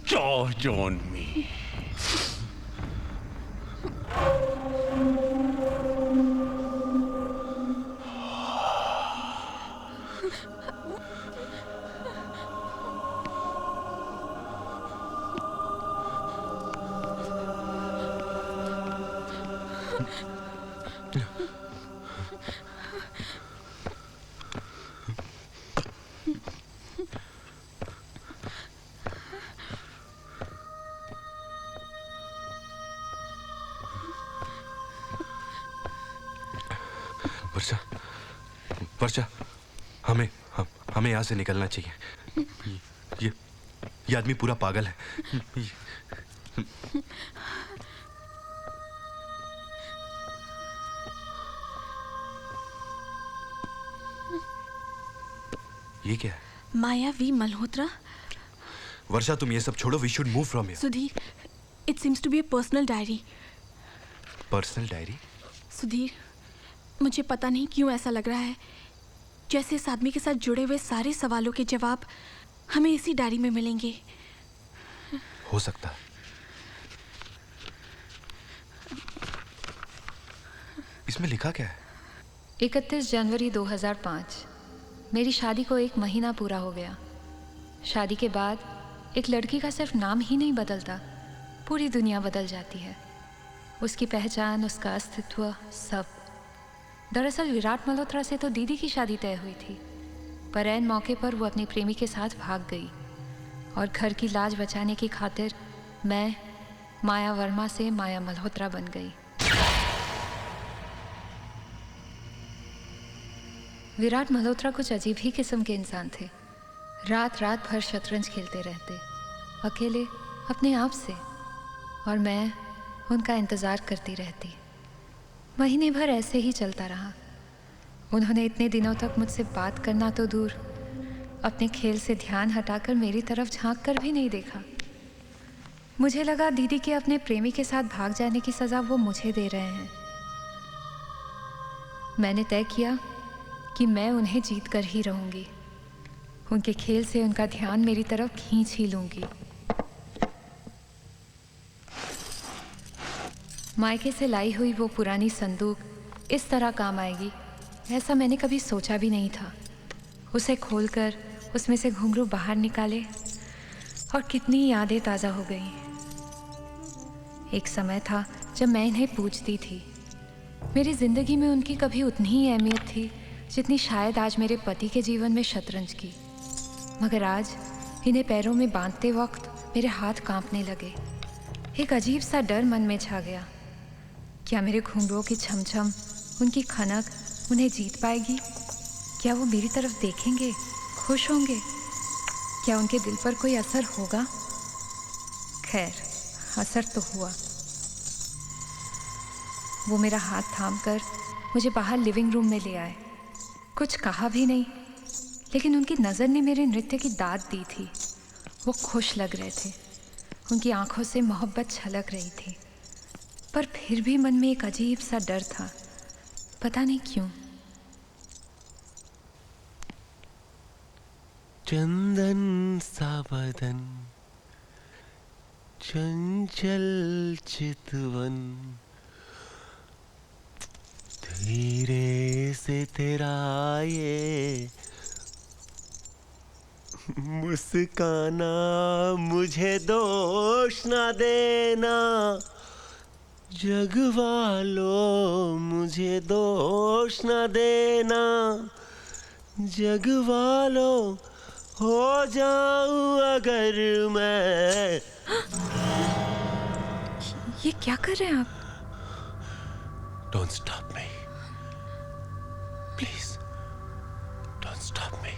charge on me. वर्षा, हमें यहाँ से निकलना चाहिए। ये आदमी पूरा पागल है। ये क्या है? मायावी मल्होत्रा। वर्षा, तुम ये सब छोड़ो। We should move from here. Sudhir, it seems to be a personal diary. Personal diary? Sudhir, मुझे पता नहीं क्यों ऐसा लग रहा है जैसे इस आदमी के साथ जुड़े हुए सारे सवालों के जवाब हमें इसी डायरी में मिलेंगे। हो सकता है। इसमें लिखा क्या है? 31 जनवरी 2005। मेरी शादी को 1 महीना पूरा हो गया। शादी के बाद एक लड़की का सिर्फ नाम ही नहीं बदलता, पूरी दुनिया बदल जाती है। उसकी पहचान, उसका अस्तित्व, सब। दरअसल विराट मल्होत्रा से तो दीदी की शादी तय हुई थी, पर ऐन मौके पर वो अपनी प्रेमी के साथ भाग गई और घर की लाज बचाने की खातिर मैं माया वर्मा से माया मल्होत्रा बन गई। विराट मल्होत्रा कुछ अजीब ही किस्म के इंसान थे। रात भर शतरंज खेलते रहते, अकेले अपने आप से, और मैं उनका इंतज़ार करती रहती। महीने भर ऐसे ही चलता रहा। उन्होंने इतने दिनों तक मुझसे बात करना तो दूर, अपने खेल से ध्यान हटाकर मेरी तरफ झांक कर भी नहीं देखा। मुझे लगा दीदी के अपने प्रेमी के साथ भाग जाने की सज़ा वो मुझे दे रहे हैं। मैंने तय किया कि मैं उन्हें जीत कर ही रहूंगी। उनके खेल से उनका ध्यान मेरी तरफ खींच ही लूंगी। मायके से लाई हुई वो पुरानी संदूक इस तरह काम आएगी, ऐसा मैंने कभी सोचा भी नहीं था। उसे खोलकर उसमें से घुंघरू बाहर निकाले और कितनी यादें ताज़ा हो गई। एक समय था जब मैं इन्हें पूजती थी। मेरी ज़िंदगी में उनकी कभी उतनी ही अहमियत थी जितनी शायद आज मेरे पति के जीवन में शतरंज की। मगर आज इन्हें पैरों में बांधते वक्त मेरे हाथ कांपने लगे। एक अजीब सा डर मन में छा गया। क्या मेरे घुंघरूओं की छमछम, उनकी खनक उन्हें जीत पाएगी? क्या वो मेरी तरफ देखेंगे, खुश होंगे? क्या उनके दिल पर कोई असर होगा? खैर, असर तो हुआ। वो मेरा हाथ थामकर मुझे बाहर लिविंग रूम में ले आए। कुछ कहा भी नहीं, लेकिन उनकी नज़र ने मेरे नृत्य की दाद दी थी। वो खुश लग रहे थे, उनकी आंखों से मोहब्बत छलक रही थी। पर फिर भी मन में एक अजीब सा डर था, पता नहीं क्यों। चंदन सा बदन, चंचल चितवन, धीरे से तेरा ये मुस्काना, मुझे दोष ना देना जग वालों, मुझे दोष ना देना जग वालों, हो जाऊं अगर मैं। ये क्या कर रहे हैं आप? Don't stop me. Please. Don't stop me.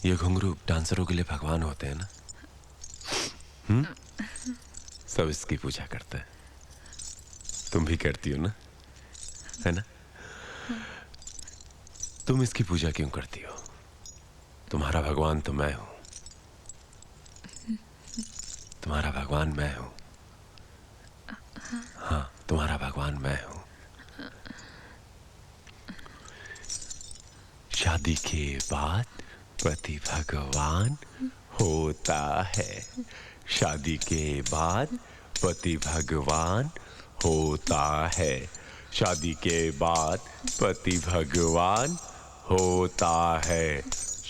ये घुंघरू डांसरों के लिए भगवान होते हैं ना? सब इसकी पूजा करते हैं। तुम भी करती हो ना, है ना? तुम इसकी पूजा क्यों करती हो? तुम्हारा भगवान तो मैं हूं। तुम्हारा भगवान मैं हूं। हाँ, तुम्हारा भगवान मैं हूं। शादी के बाद पति भगवान होता है। शादी के बाद पति भगवान होता है। शादी के बाद पति भगवान होता है।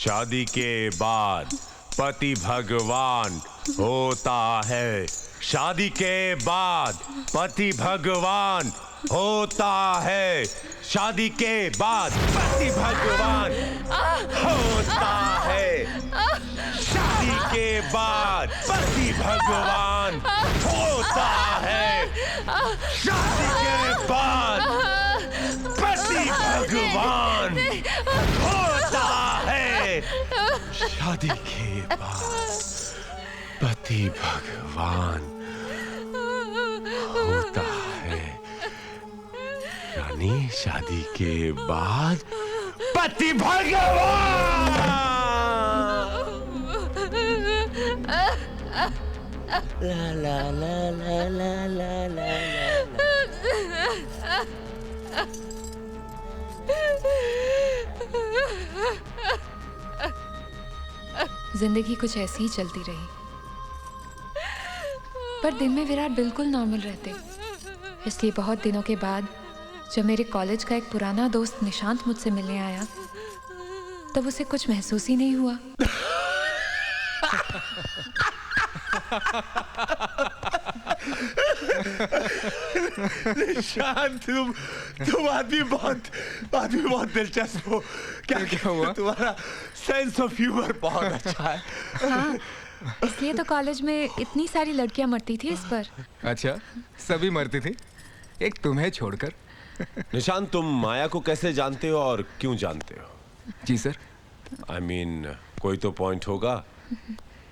शादी के बाद पति भगवान होता है। शादी के बाद पति भगवान होता है। शादी के बाद पति भगवान होता है। शादी के बाद पति भगवान होता है। शादी के बाद पति भगवान होता है। शादी के बाद पति भगवान होता है। रानी, शादी के बाद पति भगवान। ला ला ला ला ला ला ला जिंदगी कुछ ऐसी ही चलती रही, पर दिन में विराट बिल्कुल नॉर्मल रहते। इसलिए बहुत दिनों के बाद जब मेरे कॉलेज का एक पुराना दोस्त निशांत मुझसे मिलने आया, तब उसे कुछ महसूस ही नहीं हुआ। निशांत, तुम आदमी बहुत दिलचस्प हो। क्या हुआ? तुम्हारा सेंस ऑफ ह्यूमर बहुत अच्छा है। हाँ, इसलिए तो कॉलेज में इतनी सारी लड़कियां मरती थी इस पर। अच्छा, सभी मरती थी, एक तुम्हें छोड़कर। निशांत, तुम माया को कैसे जानते हो और क्यों जानते हो? जी सर। I mean, कोई तो पॉइंट होगा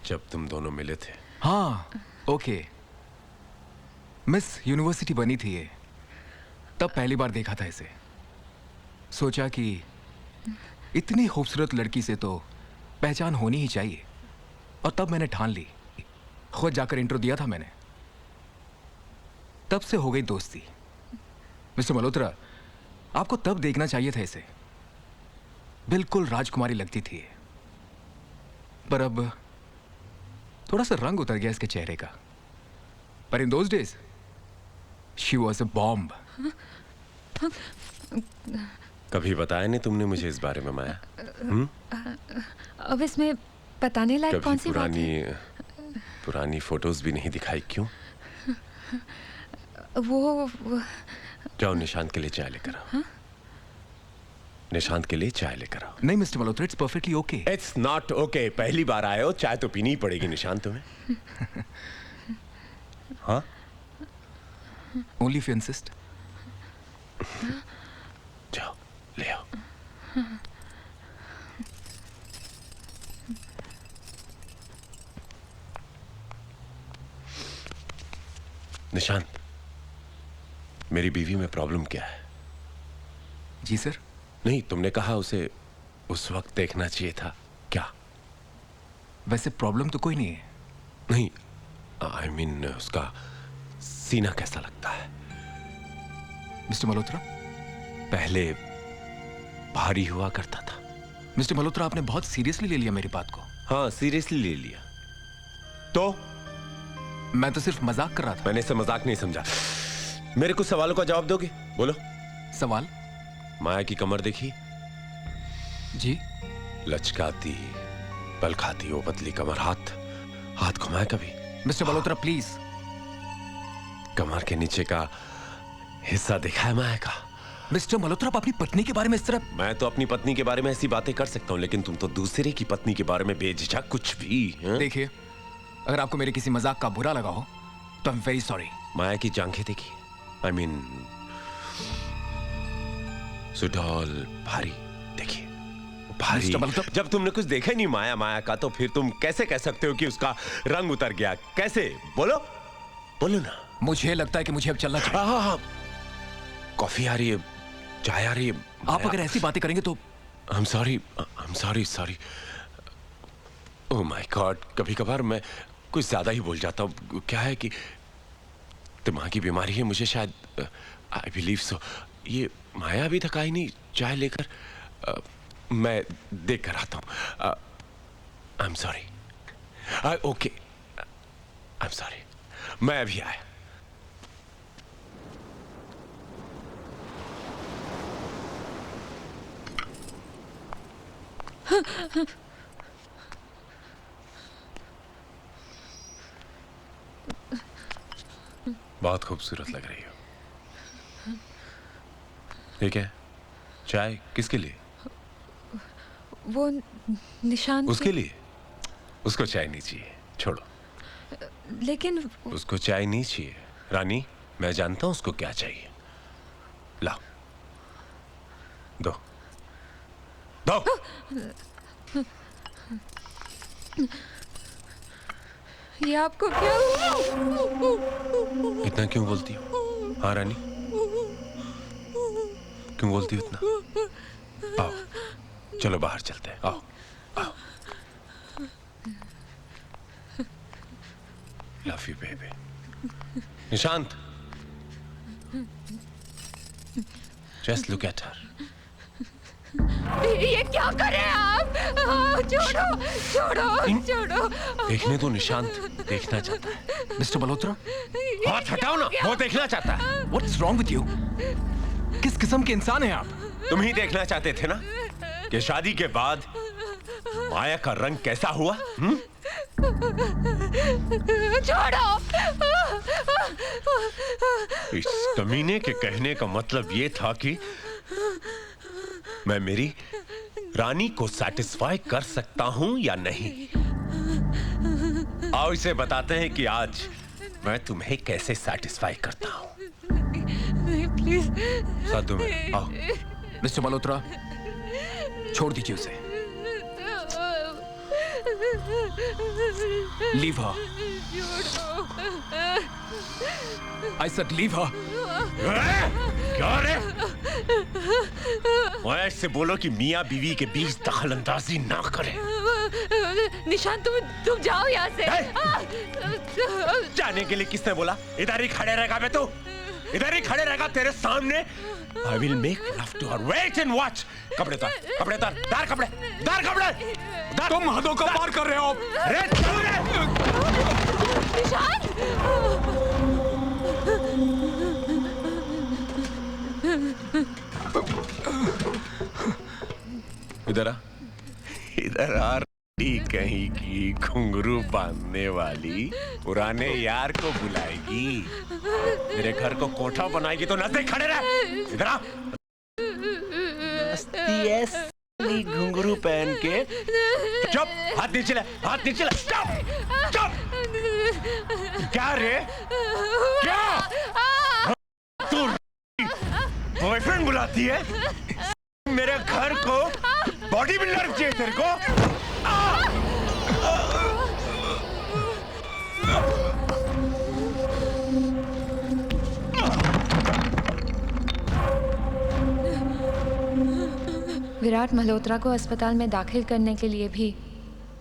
जब तुम दोनों मिले थे। हाँ, ओके। मिस यूनिवर्सिटी बनी थी ये, तब पहली बार देखा था इसे। सोचा कि इतनी खूबसूरत लड़की से तो पहचान होनी ही चाहिए, और तब मैंने ठान ली। खुद जाकर इंट्रो दिया था मैंने। तब से हो गई दोस्ती। मिस्टर मल्होत्रा, आपको तब देखना चाहिए था इसे। बिल्कुल राजकुमारी लगती थी, पर अब थोड़ा सा रंग उतर गया इसके चेहरे का। पर in those days she was a bomb. कभी बताया नहीं तुमने मुझे इस बारे में, माया? अब इसमें बताने लायक कभी कौन सी बात है? पुरानी फोटोज भी नहीं दिखाई? क्यों? वो जाओ, निशांत के लिए चाय लेकर आओ। निशांत के लिए चाय लेकर आओ। नहीं mister Malhotra, it's perfectly okay. It's not okay. पहली बार आए हो, चाय तो पीनी ही पड़ेगी निशांत तुम्हें। हाँ, ओनली इफ यू इंसिस्ट। जाओ ले आओ। निशांत, मेरी बीवी में प्रॉब्लम क्या है? जी सर। नहीं, तुमने कहा उसे उस वक्त देखना चाहिए था। क्या? वैसे प्रॉब्लम तो कोई नहीं है। नहीं, आई मीन उसका सीना कैसा लगता है? मिस्टर मल्होत्रा, पहले भारी हुआ करता था। मिस्टर मल्होत्रा, आपने बहुत सीरियसली ले लिया मेरी बात को। हाँ, सीरियसली ले लिया। तो मैं तो सिर्फ मजाक कर रहा था। मैंने इसे मजाक नहीं समझा। मेरे कुछ सवालों का जवाब दोगे? बोलो। सवाल? माया की कमर देखी? जी। लचकाती, बल खाती वो पतली कमर। हाथ घुमाए कभी? Mister Malhotra please. कमर के नीचे का हिस्सा देखा है माया का? मिस्टर मल्होत्रा, आप अपनी पत्नी के बारे में इस तरह। मैं तो अपनी पत्नी के बारे में ऐसी बातें कर सकता हूँ, लेकिन तुम तो दूसरे की पत्नी के बारे में बेझिझक कुछ भी। देखिए, अगर आपको मेरे किसी मजाक का बुरा लगा हो तो आई एम वेरी सॉरी। माया की जांघें देखी? आई मीन सुडौल, भारी देखिए, भारी। जब तुमने कुछ देखा नहीं माया का, तो फिर तुम कैसे कह सकते हो कि उसका रंग उतर गया? कैसे? बोलो ना। मुझे लगता है कि मुझे अब चलना चाहिए। हाँ, कॉफी आ रही है, चाय आ रही है। आप अगर ऐसी बातें करेंगे तो I'm sorry। Oh my God, कभी कभार मैं कुछ ज्यादा ही बोल जाता हूँ। क्या है कि दिमागी बीमारी है मुझे शायद। I believe so. ये माया अभी तक आई नहीं चाय लेकर। मैं देख कर आता हूँ। आई am sorry. Okay, I am sorry. मैं अभी आया। बहुत खूबसूरत लग रही हो। ठीक है, चाय किसके लिए? वो निशांत उसके लिए? उसको चाय नहीं चाहिए, छोड़ो। लेकिन उसको चाय नहीं चाहिए रानी, मैं जानता हूं उसको क्या चाहिए। लाओ, दो दो। ये आपको क्या हुआ? इतना क्यों बोलती हो? हाँ रानी, क्यों बोलती हो इतना? आओ, चलो बाहर चलते हैं, आओ आओ। Love you baby. Nishant, just look at her. ये क्या कर रहे हैं आप? छोड़ो छोड़ो छोड़ो। देखने दो निशांत, देखना चाहता है। मिस्टर मल्होत्रा, हाथ हटाओ ना, वो देखना चाहता है। What's wrong with you? किस किस्म के इंसान हैं आप? तुम ही देखना चाहते थे ना कि शादी के बाद माया का रंग कैसा हुआ? छोड़ो। इस कमीने के कहने का मतलब ये था कि मैं मेरी रानी को सेटिस्फाई कर सकता हूं या नहीं। आओ इसे बताते हैं कि आज मैं तुम्हें कैसे सेटिस्फाई करता हूं। प्लीज साधु में आओ। मिस्टर मल्होत्रा, छोड़ दीजिए उसे। Leave her. I said leave her. क्या रे? ऐसे बोलो कि मियां बीवी के बीच दखल अंदाजी ना करे। निशांत, तुम जाओ यहाँ से। जाने के लिए किसने बोला? इधर ही खड़े रहेगा मैं, तो इधर ही खड़े रहेगा तेरे सामने। I will make love to her. Wait and watch. कपड़े उतार, कपड़े उतार, दार कपड़े, दार कपड़े, दार। तुम हदों को पार कर रहे हो। रे चल रे। निशांत! इधर आ, इधर आ। कहीं की घुंघरू बांधने वाली पुराने यार को बुलाएगी, मेरे घर को कोठा बनाएगी तो नजदीक खड़े रह। इधर आ। घुंघरू पहन के चुप, हाथ नीचे ले, हाथ नीचे ले। चुप चुप। क्या रे? क्या तू बॉयफ्रेंड बुलाती है? मेरे घर को बॉडी बिल्डर चाहिए तेरे को? विराट मल्होत्रा को अस्पताल में दाखिल करने के लिए भी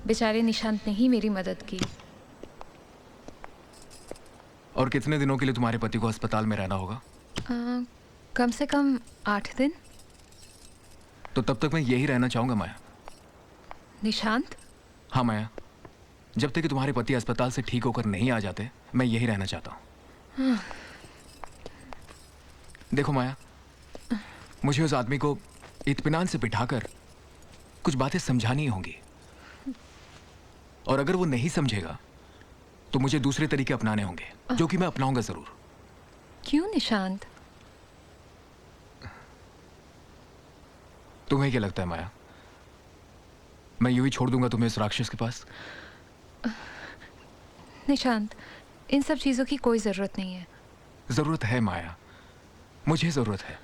बेचारे निशांत ने ही मेरी मदद की। और कितने दिनों के लिए तुम्हारे पति को अस्पताल में रहना होगा? कम से कम 8 दिन। तो तब तक मैं यही रहना चाहूंगा माया। निशांत? हाँ माया, जब तक कि तुम्हारे पति अस्पताल से ठीक होकर नहीं आ जाते, मैं यही रहना चाहता हूँ। देखो माया, मुझे उस आदमी को इत्मीनान से बिठाकर कुछ बातें समझानी होंगी, और अगर वो नहीं समझेगा तो मुझे दूसरे तरीके अपनाने होंगे, जो कि मैं अपनाऊंगा जरूर। क्यों निशांत? तुम्हें क्या लगता है माया, मैं यूं ही छोड़ दूंगा तुम्हें इस राक्षस के पास? निशांत, इन सब चीजों की कोई जरूरत नहीं है। जरूरत है माया, मुझे जरूरत है।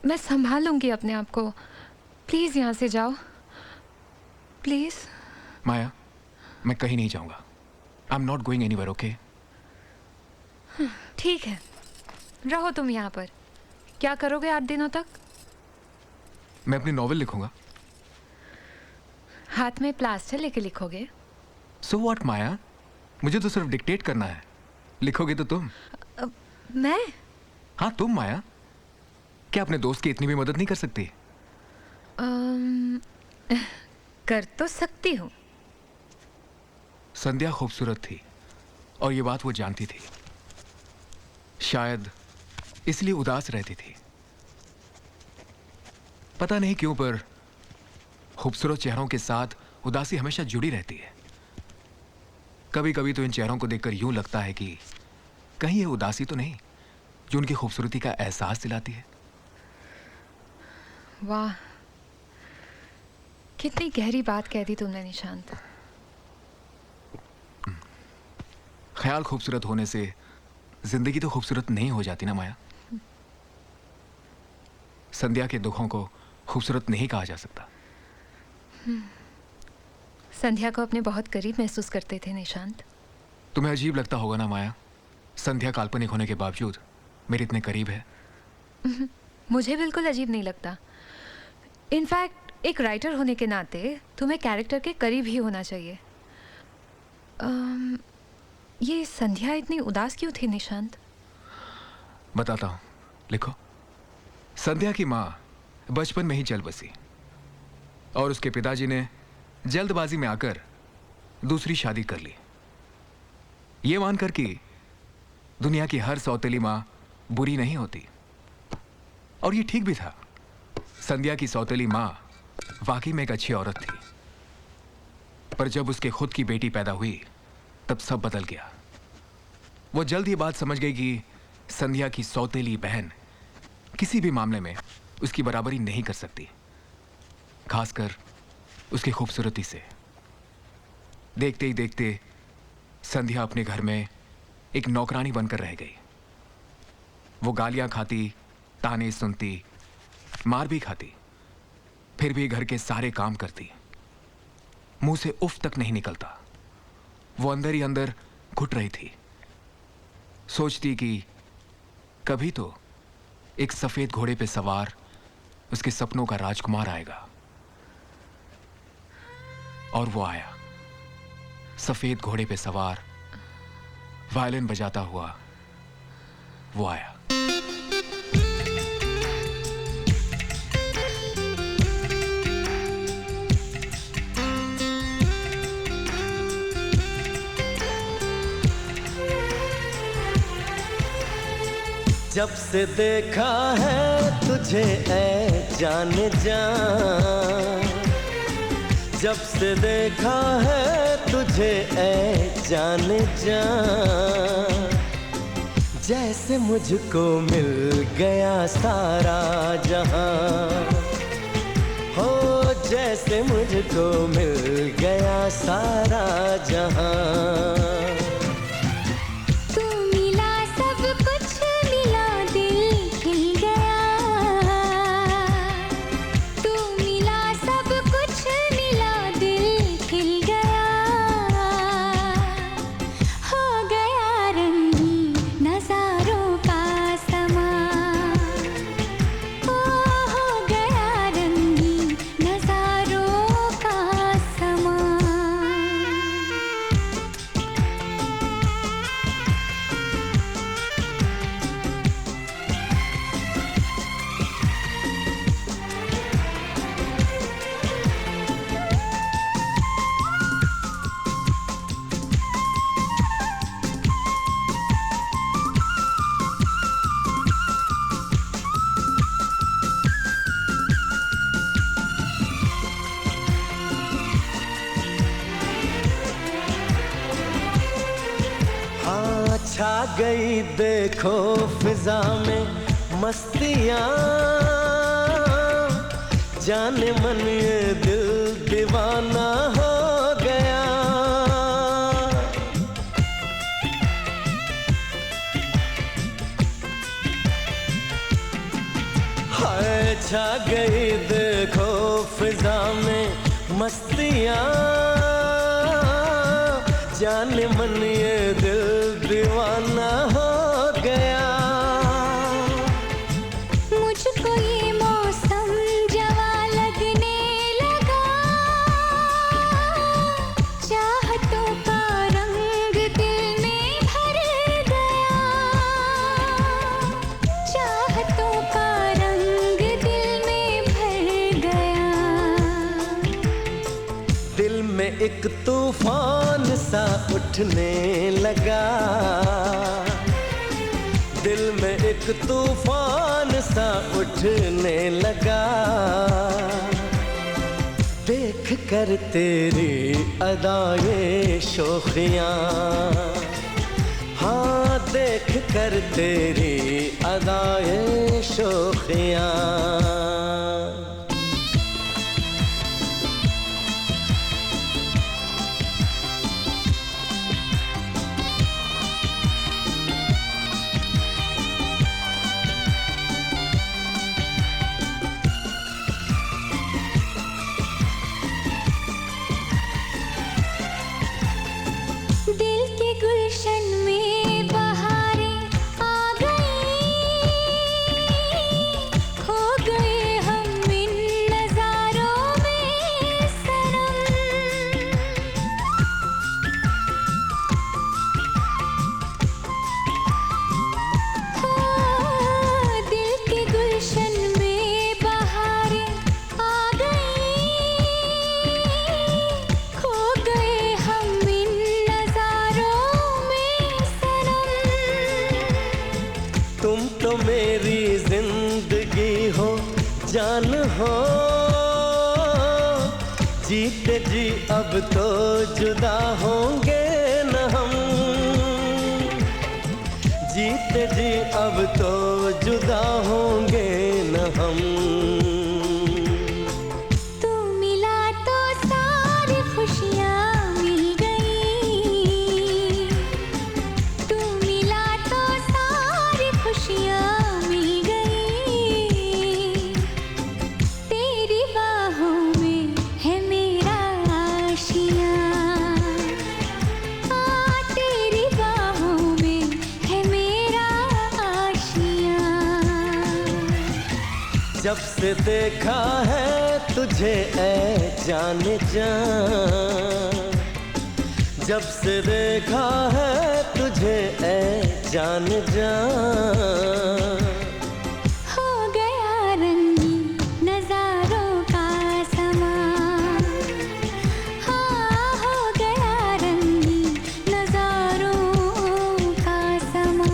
मैं संभाल लूंगी अपने आप को। प्लीज यहाँ से जाओ, प्लीज। माया, मैं कहीं नहीं जाऊंगा। I am not going anywhere, okay? ठीक है, रहो तुम यहाँ पर। क्या करोगे 8 दिनों तक? मैं अपनी नॉवेल लिखूंगा। हाथ में प्लास्टर लेके लिखोगे? सो व्हाट माया, मुझे तो सिर्फ डिक्टेट करना है, लिखोगे तो तुम। मैं? हाँ तुम माया, क्या अपने दोस्त की इतनी भी मदद नहीं कर सकती? कर तो सकती हूँ। संध्या खूबसूरत थी और ये बात वो जानती थी। शायद इसलिए उदास रहती थी। पता नहीं क्यों, पर खूबसूरत चेहरों के साथ उदासी हमेशा जुड़ी रहती है। कभी कभी तो इन चेहरों को देखकर यूं लगता है कि कहीं ये उदासी तो नहीं जो उनकी खूबसूरती का एहसास दिलाती है। वाह, कितनी गहरी बात कह दी तुमने निशांत। ख्याल खूबसूरत होने से जिंदगी तो खूबसूरत नहीं हो जाती ना माया। संध्या के दुखों को खूबसूरत नहीं कहा जा सकता। संध्या को अपने बहुत करीब महसूस करते थे निशांत। तुम्हें अजीब लगता होगा ना माया, संध्या काल्पनिक होने के बावजूद मेरे इतने करीब है। मुझे बिल्कुल अजीब नहीं लगता। इनफैक्ट एक राइटर होने के नाते तुम्हें कैरेक्टर के करीब ही होना चाहिए। ये संध्या इतनी उदास क्यों थी निशांत? बताता हूँ, लिखो। संध्या की माँ बचपन में ही चल बसी और उसके पिताजी ने जल्दबाजी में आकर दूसरी शादी कर ली, ये मानकर कि दुनिया की हर सौतेली माँ बुरी नहीं होती। और ये ठीक भी था। संध्या की सौतेली माँ वाकई में एक अच्छी औरत थी, पर जब उसके खुद की बेटी पैदा हुई तब सब बदल गया। वो जल्द ही बात समझ गई कि संध्या की सौतेली बहन किसी भी मामले में उसकी बराबरी नहीं कर सकती, खासकर उसकी खूबसूरती से। देखते ही देखते संध्या अपने घर में एक नौकरानी बनकर रह गई। वो गालियां खाती, ताने सुनती, मार भी खाती, फिर भी घर के सारे काम करती। मुंह से उफ तक नहीं निकलता। वो अंदर ही अंदर घुट रही थी। सोचती कि कभी तो एक सफेद घोड़े पे सवार उसके सपनों का राजकुमार आएगा। और वो आया, सफेद घोड़े पे सवार, वायलिन बजाता हुआ वो आया। जब से देखा है तुझे ऐ जाने जा, जब से देखा है तुझे ऐ जाने जा, जैसे मुझको मिल गया सारा जहां, हो जैसे मुझको मिल गया सारा जहां। छा गई देखो फिजा में मस्तियाँ, जाने मन ये दिल दीवाना हो गया। हाय छा गई देखो फिजा में मस्तियाँ, जाने मन ये दिल दीवाना हो गया। मुझको ये मौसम जवा लगने लगा, चाहतों का रंग दिल में भर गया, चाहतों का रंग दिल में भर गया। दिल में एक तूफान सा उठने लगा, दिल में एक तूफान सा उठने लगा। देख कर तेरी अदाए शोखियाँ, हाँ देख कर तेरी अदाए शोखियाँ। जिंदगी हो जान हो, जीते जी अब तो जुदा होंगे न हम, जीते जी अब तो जुदा होंगे न हम। तू मिला तो सारी खुशियाँ मिल गई, तू मिला तो सारी खुशियाँ मिल गई, तेरी बाहों में है मेरा आशियाँ, तेरी बाहों में है मेरा आशियाँ। जब से देखा है तुझे ऐ जाने जा, जब से देखा है तुझे ऐ जाने जा, हो गया रंगी नजारों का समा, हाँ हो गया रंगी नजारों का समा।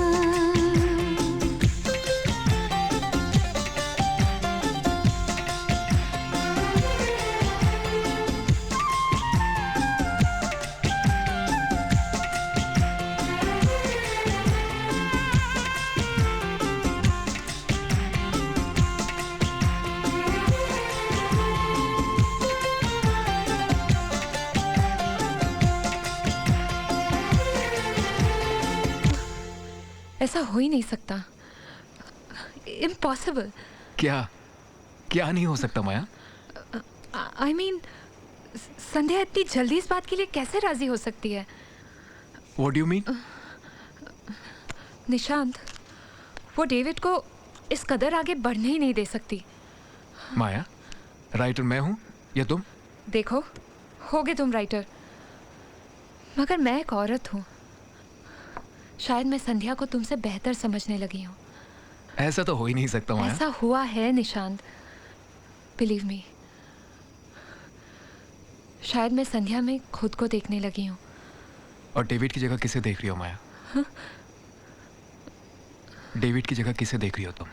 ऐसा हो ही नहीं सकता, इम्पॉसिबल। क्या क्या नहीं हो सकता माया? आई मीन संध्या इतनी जल्दी इस बात के लिए कैसे राजी हो सकती है? What do you mean? Nishant, वो डेविड को इस कदर आगे बढ़ने ही नहीं दे सकती। माया, राइटर मैं हूं या तुम? देखो, होगे तुम राइटर, मगर मैं एक औरत हूँ। शायद मैं संध्या को तुमसे बेहतर समझने लगी हूँ। ऐसा तो हो ही नहीं सकता माया। ऐसा हुआ है निशांत, बिलीव मी। शायद मैं संध्या में खुद को देखने लगी हूँ। और डेविड की जगह किसे देख रही हो माया? डेविड की जगह किसे देख रही हो तुम?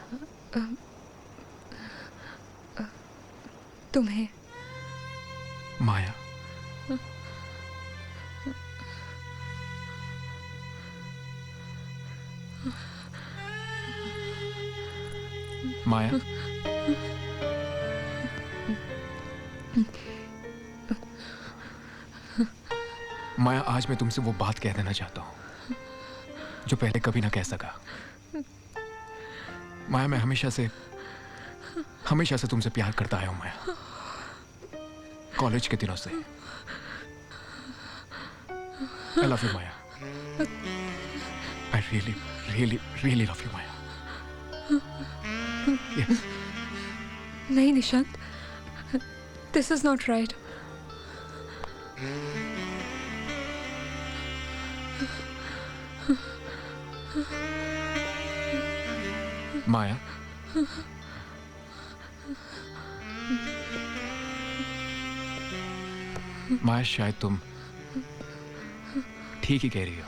तुम्हें। माया, माया, माया, आज मैं तुमसे वो बात कह देना चाहता हूं जो पहले कभी ना कह सका। माया, मैं हमेशा से तुमसे प्यार करता आया हूं माया, कॉलेज के दिनों से। I love you Maya, I really really really love you Maya. Yes. नहीं Nishant, this is not right. Maya, Maya, शायद तुम ठीक ही कह रही हो।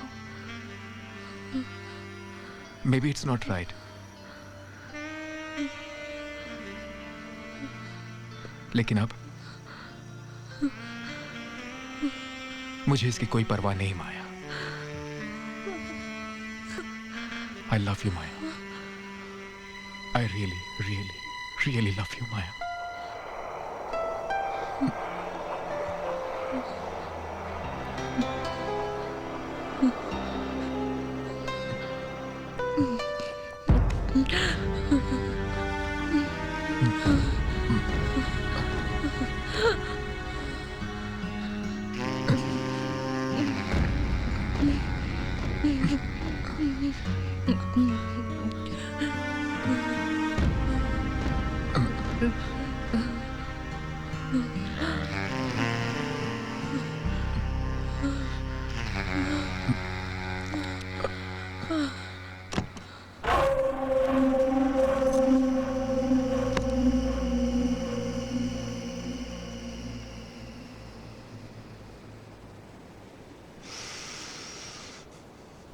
Maybe it's not right, लेकिन अब मुझे इसकी कोई परवाह नहीं Maya. I love you Maya, I really really really love you Maya.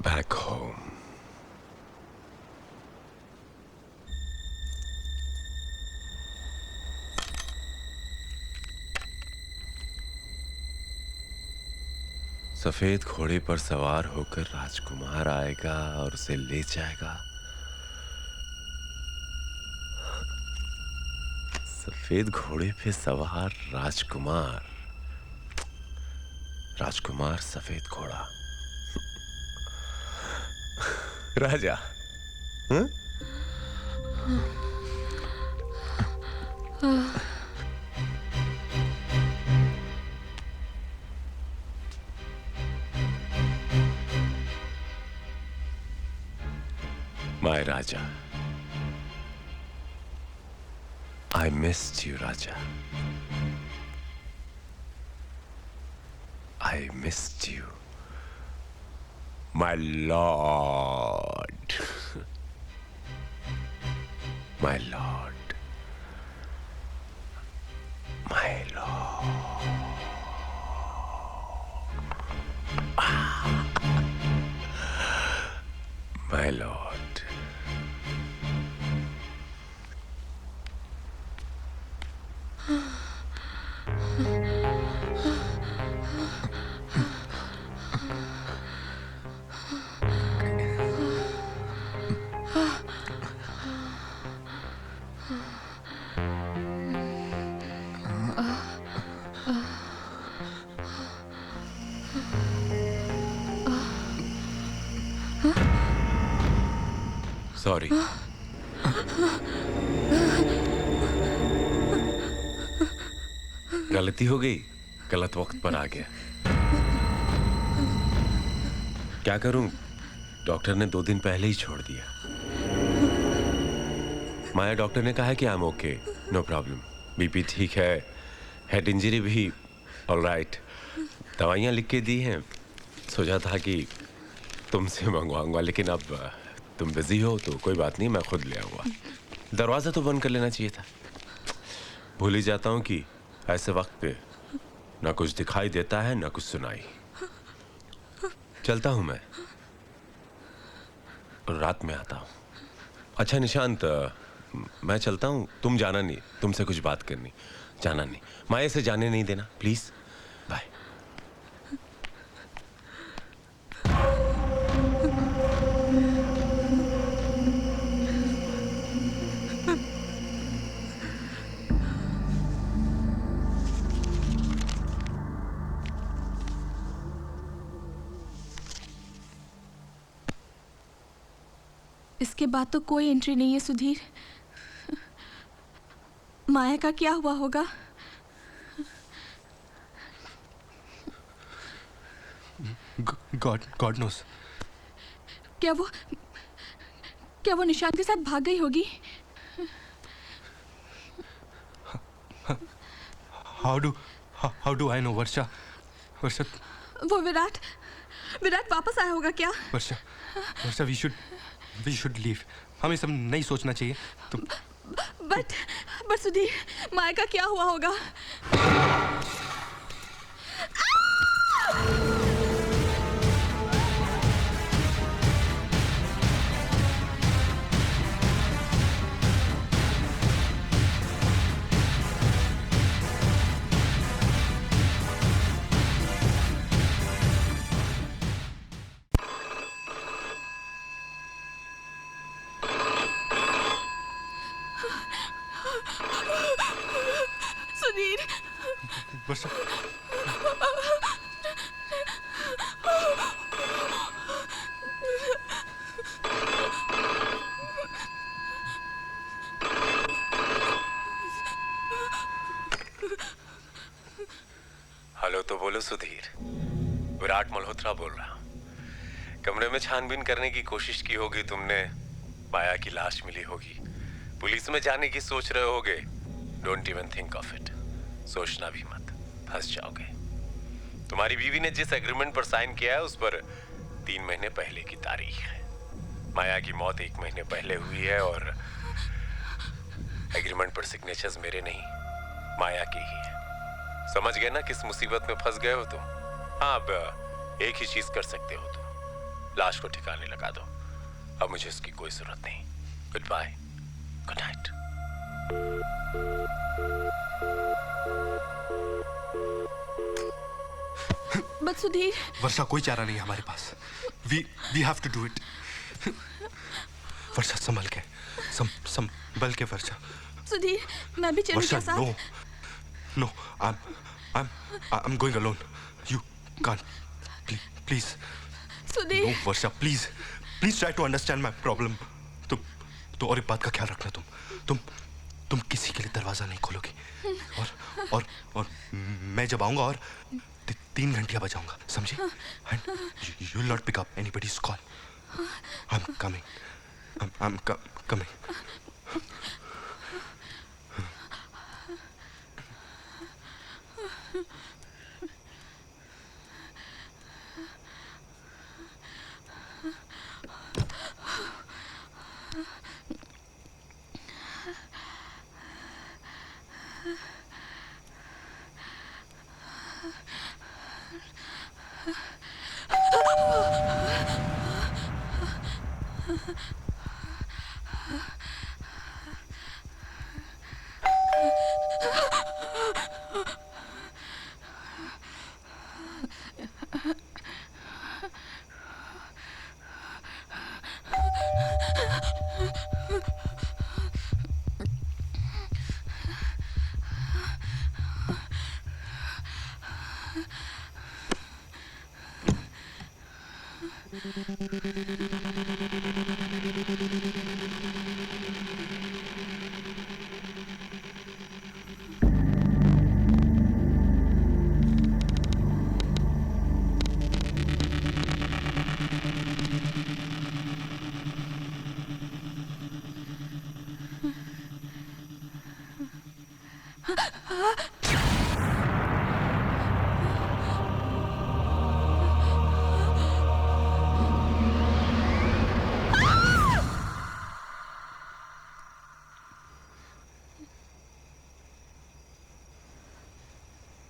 Back home. सफेद घोड़े पर सवार होकर राजकुमार आएगा और उसे ले जाएगा। सफेद घोड़े पे सवार राजकुमार, राजकुमार सफेद घोड़ा, राजा। हाँ? My Raja. I missed you, Raja. I missed you. My lord. My lord. My lord. My lord. Sorry. गलती हो गई, गलत वक्त पर आ गया। क्या करूं, डॉक्टर ने 2 दिन पहले ही छोड़ दिया। माया डॉक्टर ने कहा है कि I am okay, no problem, BP ठीक है, हेड इंजरी भी ऑलराइट, दवाइयां लिख के दी हैं। सोचा था कि तुमसे मंगवाऊंगा, लेकिन अब तुम बिजी हो तो कोई बात नहीं, मैं खुद ले आऊंगा। दरवाजा तो बंद कर लेना चाहिए था। भूल ही जाता हूं कि ऐसे वक्त पे ना कुछ दिखाई देता है ना कुछ सुनाई। चलता हूं मैं, और रात में आता हूं। अच्छा निशांत, मैं चलता हूं, तुम जाना नहीं, तुमसे कुछ बात करनी, जाना नहीं, माया से जाने नहीं देना प्लीज। बाय। इसके बाद तो कोई एंट्री नहीं है सुधीर। माया का क्या हुआ होगा? God knows. क्या वो निशांत के साथ भाग गई होगी? How do I know? Varsha वो विराट वापस आया होगा क्या? Varsha we should leave. हमें सब नहीं सोचना चाहिए। तुम बट सुधीर, माया का क्या हुआ होगा? सुधीर, वर्षा हेलो तो बोलो सुधीर, विराट मल्होत्रा बोल रहा हूं। कमरे में छानबीन करने की कोशिश की होगी तुमने, माया की लाश मिली होगी, पुलिस में जाने की सोच रहे होगे। Don't even think of it, सोचना भी मत, फंस जाओगे। तुम्हारी बीवी ने जिस एग्रीमेंट पर साइन किया है उस पर 3 महीने पहले की तारीख है। माया की मौत 1 महीने पहले हुई है और एग्रीमेंट पर सिग्नेचर्स मेरे नहीं, माया के ही है। समझ गए ना किस मुसीबत में फंस गए हो तुम? हाँ, अब एक ही चीज कर सकते हो तुम, लाश को ठिकाने लगा दो। अब मुझे इसकी कोई जरूरत नहीं। Goodbye, good night. But Sudhir, Varsha, कोई चारा नहीं है हमारे पास. We have to do it. Varsha, संभल के, संभल के वर्षा. सुधीर, मैं भी चलूं वर्षा, क्या साथ? no, I'm going alone. You can't. Please. Sudhir, No, Varsha, please try to understand my problem. तो और एक बात का ख्याल रखना. तुम किसी के लिए दरवाजा नहीं खोलोगी. और मैं जब आऊंगा और 3 घंटियां बजाऊंगा, समझी? And you will not pick up anybody's call. I'm coming. I'm coming.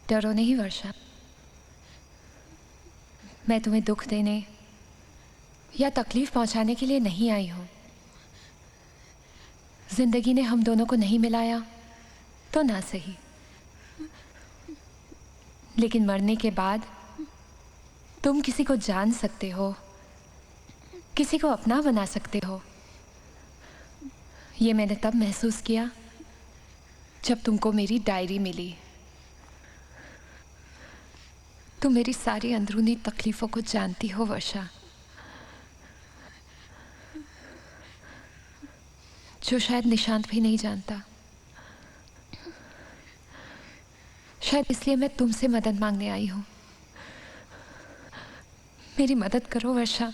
डरो नहीं वर्षा, मैं तुम्हें दुख देने या तकलीफ पहुंचाने के लिए नहीं आई हूं. जिंदगी ने हम दोनों को नहीं मिलाया तो ना सही, लेकिन मरने के बाद तुम किसी को जान सकते हो, किसी को अपना बना सकते हो. ये मैंने तब महसूस किया जब तुमको मेरी डायरी मिली. तुम मेरी सारी अंदरूनी तकलीफों को जानती हो वर्षा, जो शायद निशांत भी नहीं जानता. शायद इसलिए मैं तुमसे मदद मांगने आई हूं. मेरी मदद करो वर्षा.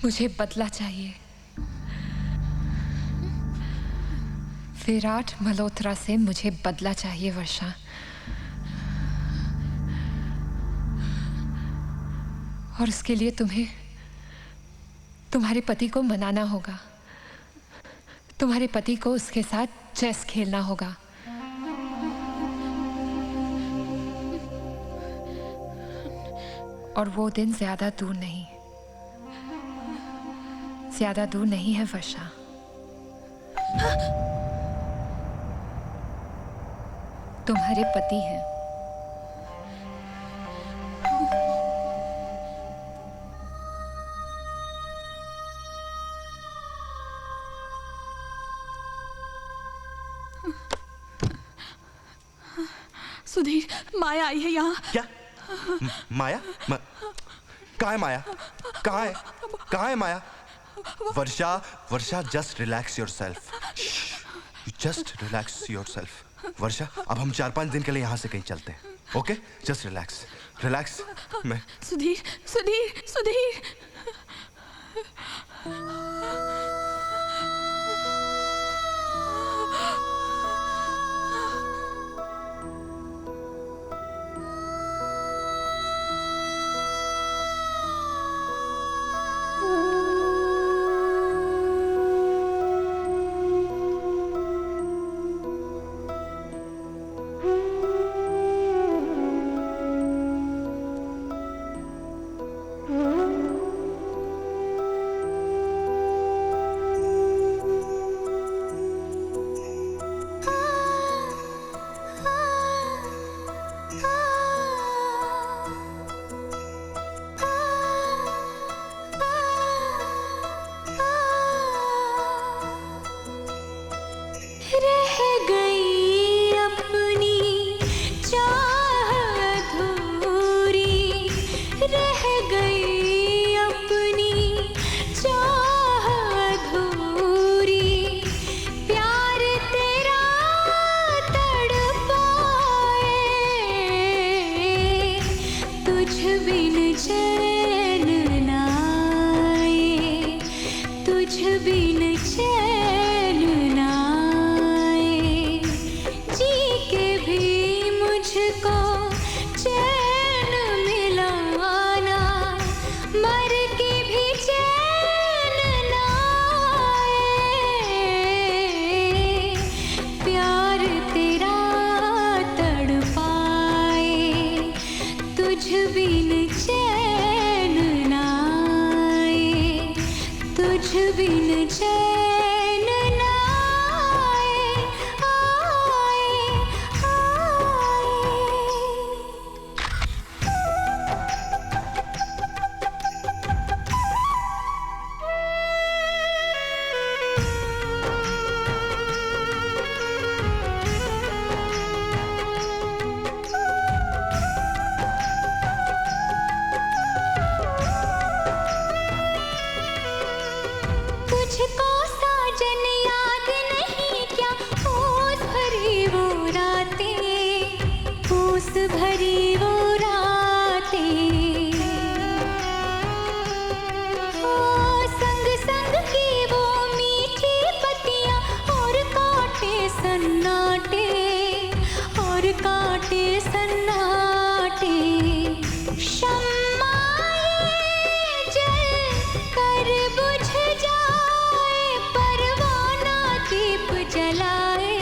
मुझे बदला चाहिए. विराट मल्होत्रा से मुझे बदला चाहिए वर्षा. और उसके लिए तुम्हें तुम्हारे पति को मनाना होगा. तुम्हारे पति को उसके साथ चेस खेलना होगा. और वो दिन ज्यादा दूर नहीं, ज्यादा दूर नहीं है वर्षा. तुम्हारे पति हैं. सुधीर, माया आई है यहाँ. क्या? माया? कहाँ है माया? कहाँ है माया? वर्षा, just relax yourself. You just relax yourself. वर्षा, अब हम 4-5 दिन के लिए यहाँ से कहीं चलते हैं. ओके? Just relax. मैं सुधीर. बिन चैन न आए, आए, आए। तुझको साजन याद नहीं क्या, ओस भरी वो रातें, ओस भरी वो रातें। ओ संग संग की वो मीठी पत्तियां और काटे सन्नाटे, और काटे सन्नाटे। शम्माए जल कर बुझ जाए, परवाना दीप जलाए,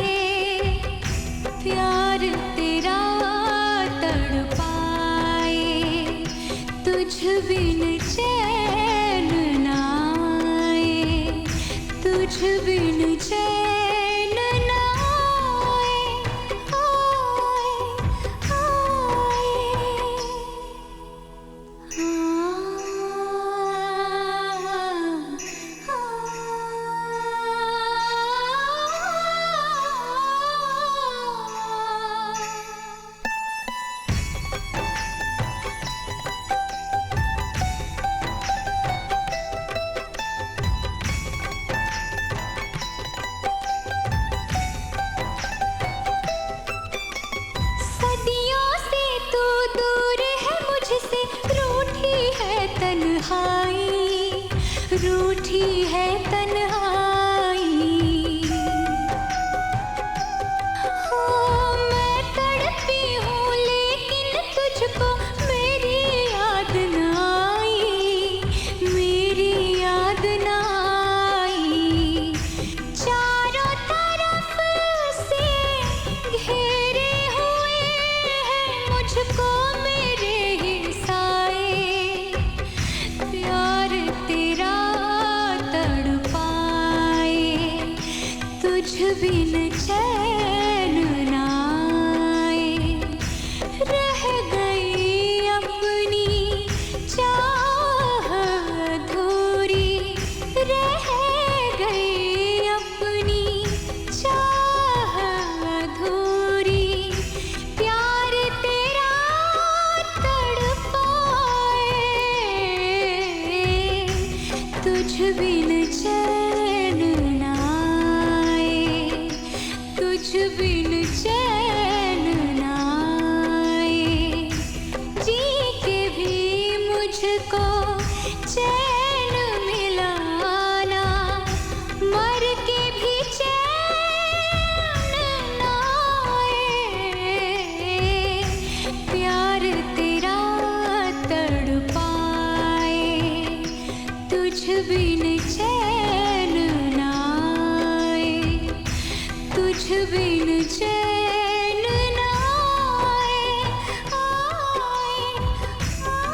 प्यार तेरा तड़पाए, तुझ बिन चैन न आए, तुझ बिन चैन न आए, सदियों से तू दूर है मुझसे, रूठी है तन्हाई, रूठी है तन्हाई। हो मैं तड़पी हूँ लेकिन तुझको मेरी याद न आई, मेरी याद न आई। चारों तरफ से घेरे हुए हैं मुझको मेरे ही साए, प्यार तेरा तड़पाए, तुझ बिन चैन न आए। रह गई अपनी चाह अधूरी, रह गई अपनी चाह अधूरी, प्यार तेरा तड़पाए, तुझ बिन चैन न आए, तुझ बिन चैन न आए। जी के भी मुझको चैन मिला ना, मर के भी चैन न आए, प्यार तेरा तड़पाए, तुझ बिन चैन न आए, तुझ बिन चैन न आए, आए, आए।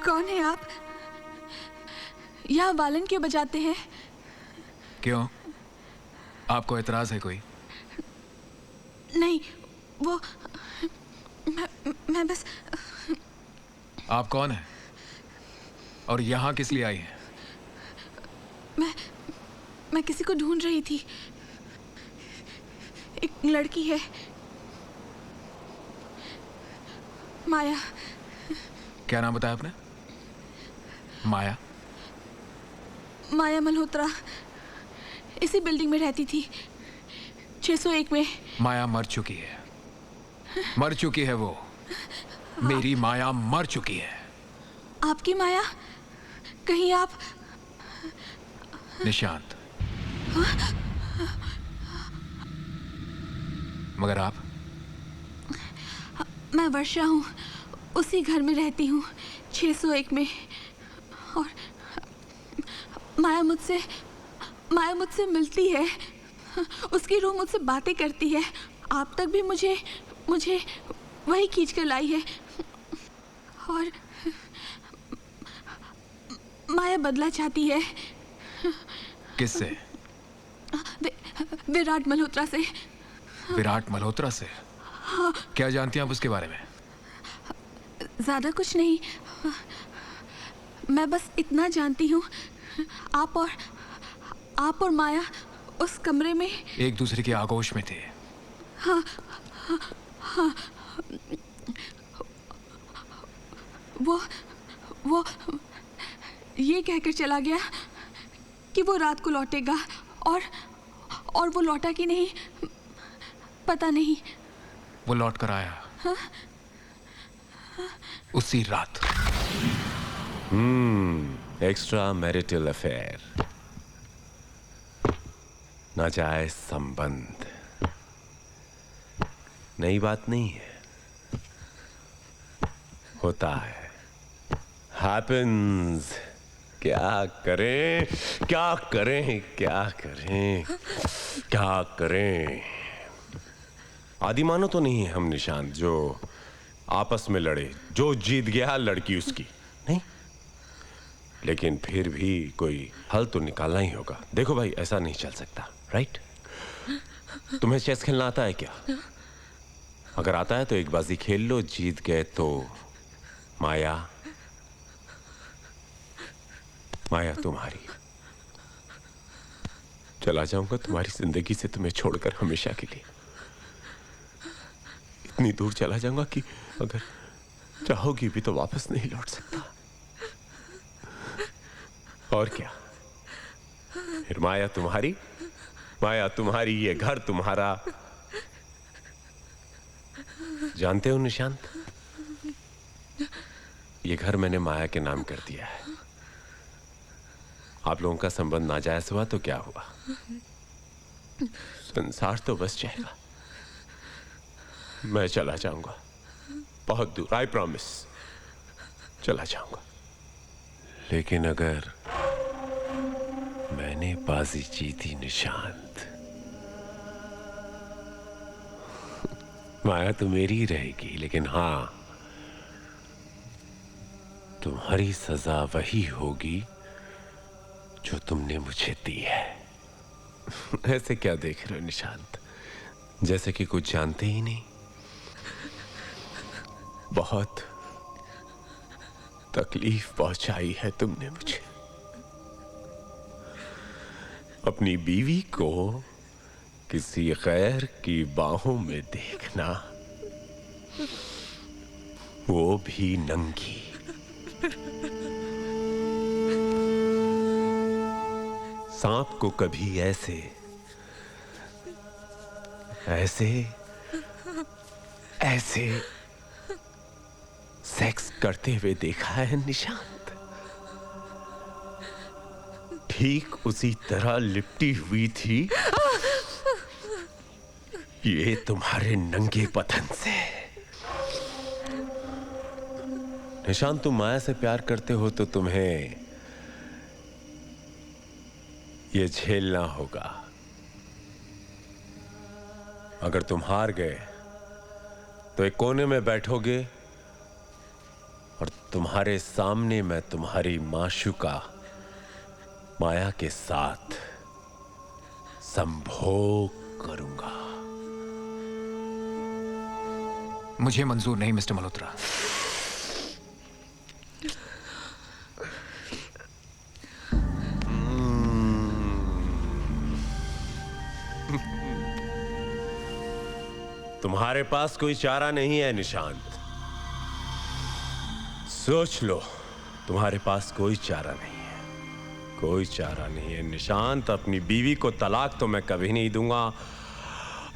कौन है आप? यहाँ वालन क्यों बजाते हैं? क्यों? आपको एतराज है कोई? नहीं, वो मैं बस आप कौन हैं और यहाँ किस लिए आई हैं? मैं किसी को ढूंढ रही थी। एक लड़की है, माया। क्या नाम बताया आपने? माया? माया मल्होत्रा इसी बिल्डिंग में रहती थी, 601 में। माया मर चुकी है, मर चुकी है वो। मेरी माया मर चुकी है। आपकी माया? कहीं आप? निशांत। मगर आप? मैं वर्षा हूँ, उसी घर में रहती हूँ, 601 में। और माया मुझसे मिलती है, उसकी रूह मुझसे बातें करती है। आप तक भी मुझे वही खींच कर लाई है। और माया बदला चाहती है। किससे? विराट मल्होत्रा से। विराट मल्होत्रा से? क्या जानती हैं आप उसके बारे में? ज्यादा कुछ नहीं, मैं बस इतना जानती हूँ, आप और माया उस कमरे में एक दूसरे के आगोश में थे। वो ये कहकर चला गया कि वो रात को लौटेगा, और वो लौटा कि नहीं पता नहीं। वो लौट कर आया उसी रात। एक्स्ट्रा मैरिटल अफेयर, नाजायज संबंध, नई बात नहीं है, होता है, हैपेंस। क्या करें क्या करें क्या करें क्या करें? आदिमानो तो नहीं है हम निशांत, जो आपस में लड़े, जो जीत गया लड़की उसकी नहीं। लेकिन फिर भी कोई हल तो निकालना ही होगा। देखो भाई, ऐसा नहीं चल सकता, राइट? तुम्हें चेस खेलना आता है क्या? अगर आता है तो एक बाजी खेल लो, जीत गए तो माया तुम्हारी। चला जाऊंगा तुम्हारी जिंदगी से, तुम्हें छोड़कर हमेशा के लिए। इतनी दूर चला जाऊंगा कि अगर चाहोगी भी तो वापस नहीं लौट सकता। और क्या, फिर माया तुम्हारी, ये घर तुम्हारा। जानते हो निशांत, ये घर मैंने माया के नाम कर दिया है। आप लोगों का संबंध नाजायज हुआ तो क्या हुआ, संसार तो बस जाएगा। मैं चला जाऊंगा बहुत दूर, आई प्रॉमिस, चला जाऊंगा। लेकिन अगर मैंने बाजी जीती निशांत, माया तो मेरी ही रहेगी, लेकिन हां, तुम्हारी सजा वही होगी जो तुमने मुझे दी है। ऐसे क्या देख रहे हो निशांत, जैसे कि कुछ जानते ही नहीं। बहुत तकलीफ पहुंचाई है तुमने मुझे। अपनी बीवी को किसी गैर की बाहों में देखना, वो भी नंगी। सांप को कभी ऐसे सेक्स करते हुए देखा है निशांत? ठीक उसी तरह लिपटी हुई थी ये तुम्हारे नंगे बदन से। निशांत, तुम माया से प्यार करते हो तो तुम्हें ये झेलना होगा। अगर तुम हार गए तो एक कोने में बैठोगे और तुम्हारे सामने मैं तुम्हारी माशूका माया के साथ संभोग करूंगा। मुझे मंजूर नहीं मिस्टर मल्होत्रा। तुम्हारे पास कोई चारा नहीं है निशांत। सोच लो, तुम्हारे पास कोई चारा नहीं है, कोई चारा नहीं है निशांत। अपनी बीवी को तलाक तो मैं कभी नहीं दूंगा।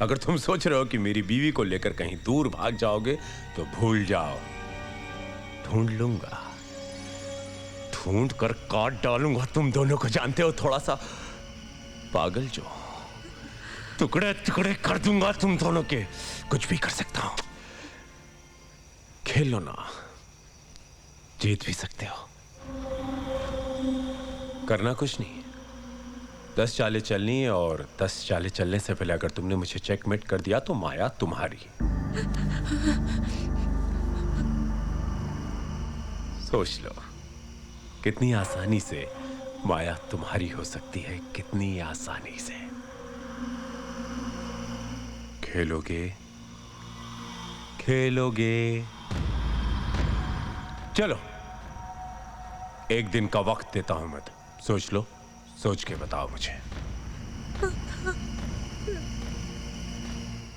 अगर तुम सोच रहे हो कि मेरी बीवी को लेकर कहीं दूर भाग जाओगे तो भूल जाओ। ढूंढ लूंगा, ढूंढ कर काट डालूंगा तुम दोनों को। जानते हो, थोड़ा सा पागल जो, टुकड़े टुकड़े कर दूंगा तुम दोनों के। कुछ भी कर सकता हूं। खेलो ना, जीत भी सकते हो। करना कुछ नहीं, 10 चालें चलनी है और 10 चालें चलने से पहले अगर तुमने मुझे चेकमेट कर दिया तो माया तुम्हारी। सोच लो कितनी आसानी से माया तुम्हारी हो सकती है, कितनी आसानी से। खेलोगे, खेलोगे। चलो, एक दिन का वक्त देता हूं मैं। सोच लो, सोच के बताओ मुझे।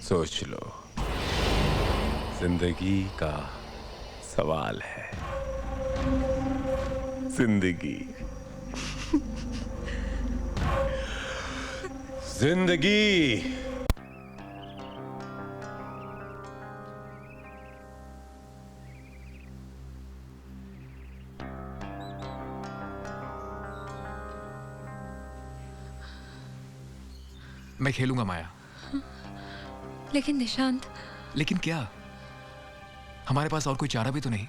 सोच लो, जिंदगी का सवाल है। जिंदगी, जिंदगी। मैं खेलूंगा माया। लेकिन निशांत। लेकिन क्या? हमारे पास और कोई चारा भी तो नहीं।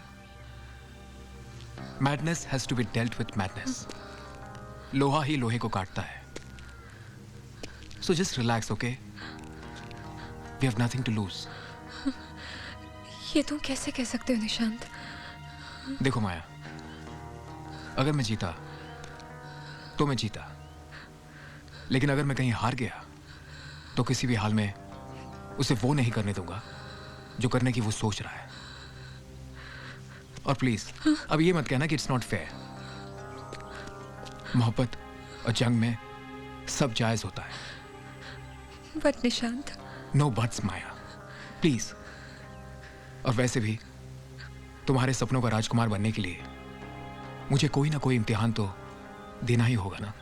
Madness has to be dealt with madness. लोहा ही लोहे को काटता है। So just relax, okay? We have nothing to lose. ये तुम कैसे कह सकते हो निशांत? देखो माया, अगर मैं जीता तो मैं जीता, लेकिन अगर मैं कहीं हार गया तो किसी भी हाल में उसे वो नहीं करने दूंगा जो करने की वो सोच रहा है। और प्लीज अब ये मत कहना कि इट्स नॉट फेयर। मोहब्बत और जंग में सब जायज होता है। But Nishant. No buts Maya, please. और वैसे भी तुम्हारे सपनों का राजकुमार बनने के लिए मुझे कोई ना कोई इम्तिहान तो देना ही होगा ना।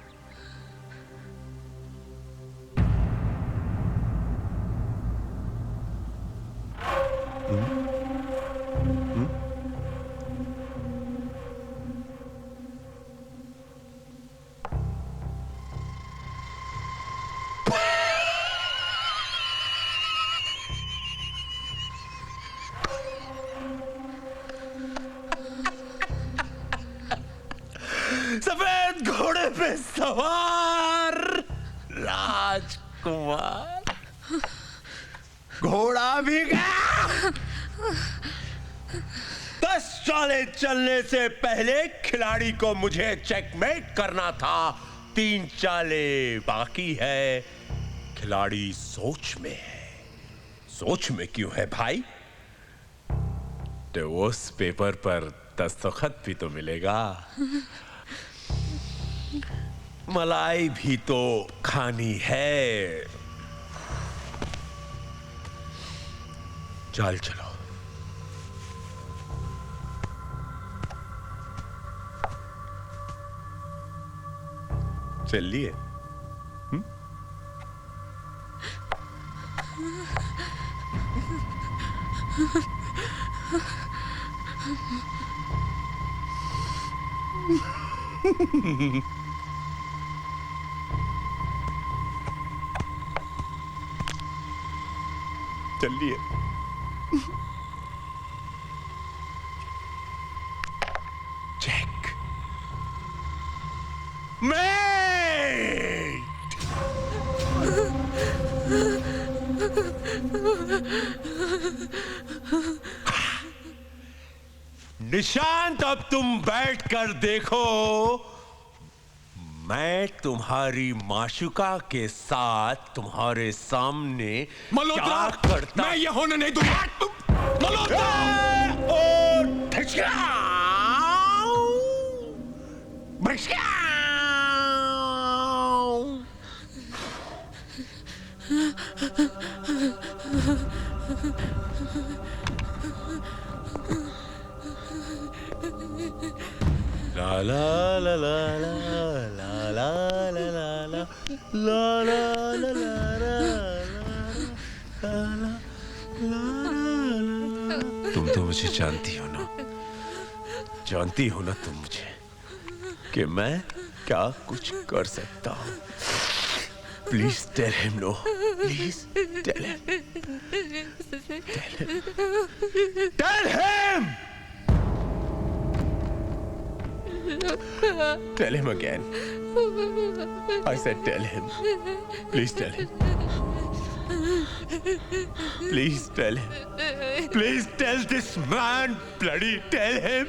सफेद घोड़े पे सवार राजकुमार। घोड़ा भी गया। 10 चालें चलने से पहले खिलाड़ी को मुझे चेकमेट करना था। 3 चालें बाकी है। खिलाड़ी सोच में है। सोच में क्यों है भाई? डिवोर्स पेपर पर दस्तखत भी तो मिलेगा, मलाई भी तो खानी है। चाल चलो। चलिए। चलिए। Check met. निशांत, अब तुम बैठकर देखो मैं तुम्हारी माशुका के साथ तुम्हारे सामने मल्होत्रा, क्या करता। मैं ये होने नहीं दूंगा। मल्होत्रा! ओ, ठिचका! भ्रष्का! La la la la la la la la la la la la la la la. तुम तो मुझे जानती हो ना, जानती हो ना तुम मुझे कि मैं क्या कुछ कर सकता हूँ. Please tell him no. Please tell him. Tell him. Tell him again. I said tell him. Please tell him. Please tell him. Please tell this man. Bloody tell him.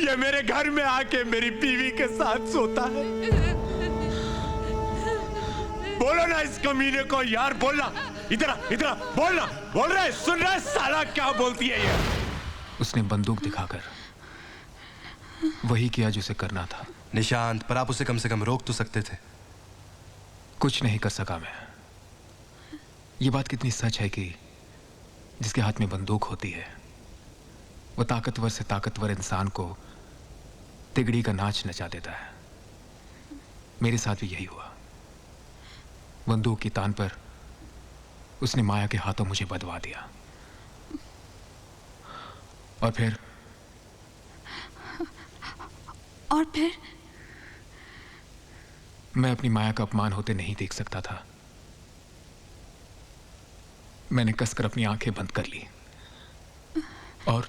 ये मेरे घर में आके मेरी बीवी के साथ सोता है. बोलो ना इस कमीने को यार, बोलना. इधर इधर बोलना. बोल रहा है, सुन रहा है साला क्या बोलती है ये. उसने बंदूक दिखाकर वही किया जो उसे करना था. निशांत, पर आप उसे कम से कम रोक तो सकते थे. कुछ नहीं कर सका मैं. ये बात कितनी सच है कि जिसके हाथ में बंदूक होती है वो ताकतवर से ताकतवर इंसान को तिगड़ी का नाच नचा देता है. मेरे साथ भी यही हुआ. बंदूक की तान पर उसने माया के हाथों मुझे बदवा दिया. और फिर मैं अपनी माया का अपमान होते नहीं देख सकता था. मैंने कसकर अपनी आंखें बंद कर ली और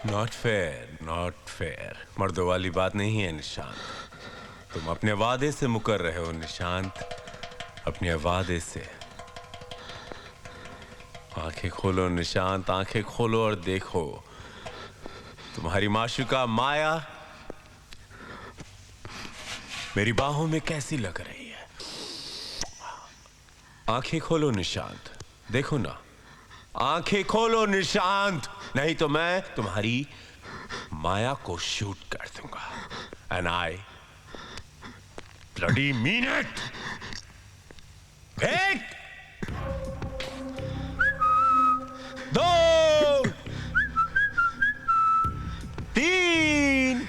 नॉट फेयर, नॉट फेयर. मर्दों वाली बात नहीं है निशांत. तुम अपने वादे से मुकर रहे हो निशांत, अपने वादे से. आंखें खोलो निशांत, आंखें खोलो और देखो तुम्हारी माशूका माया मेरी बाहों में कैसी लग रही है. आंखें खोलो निशांत, देखो ना. आंखें खोलो निशांत, नहीं तो मैं तुम्हारी माया को शूट कर दूंगा. And I bloody mean it. एक, दो, तीन,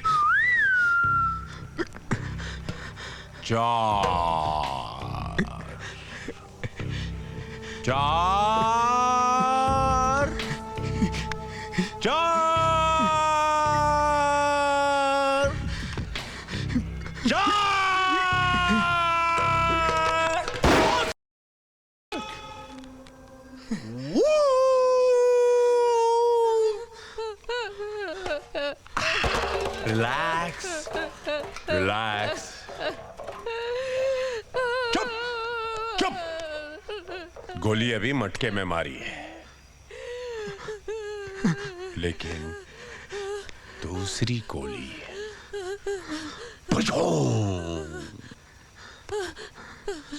चार, चार, चार, चार. Relax, relax. चुप, चुप. गोली अभी मटके में मारी है, लेकिन दूसरी गोली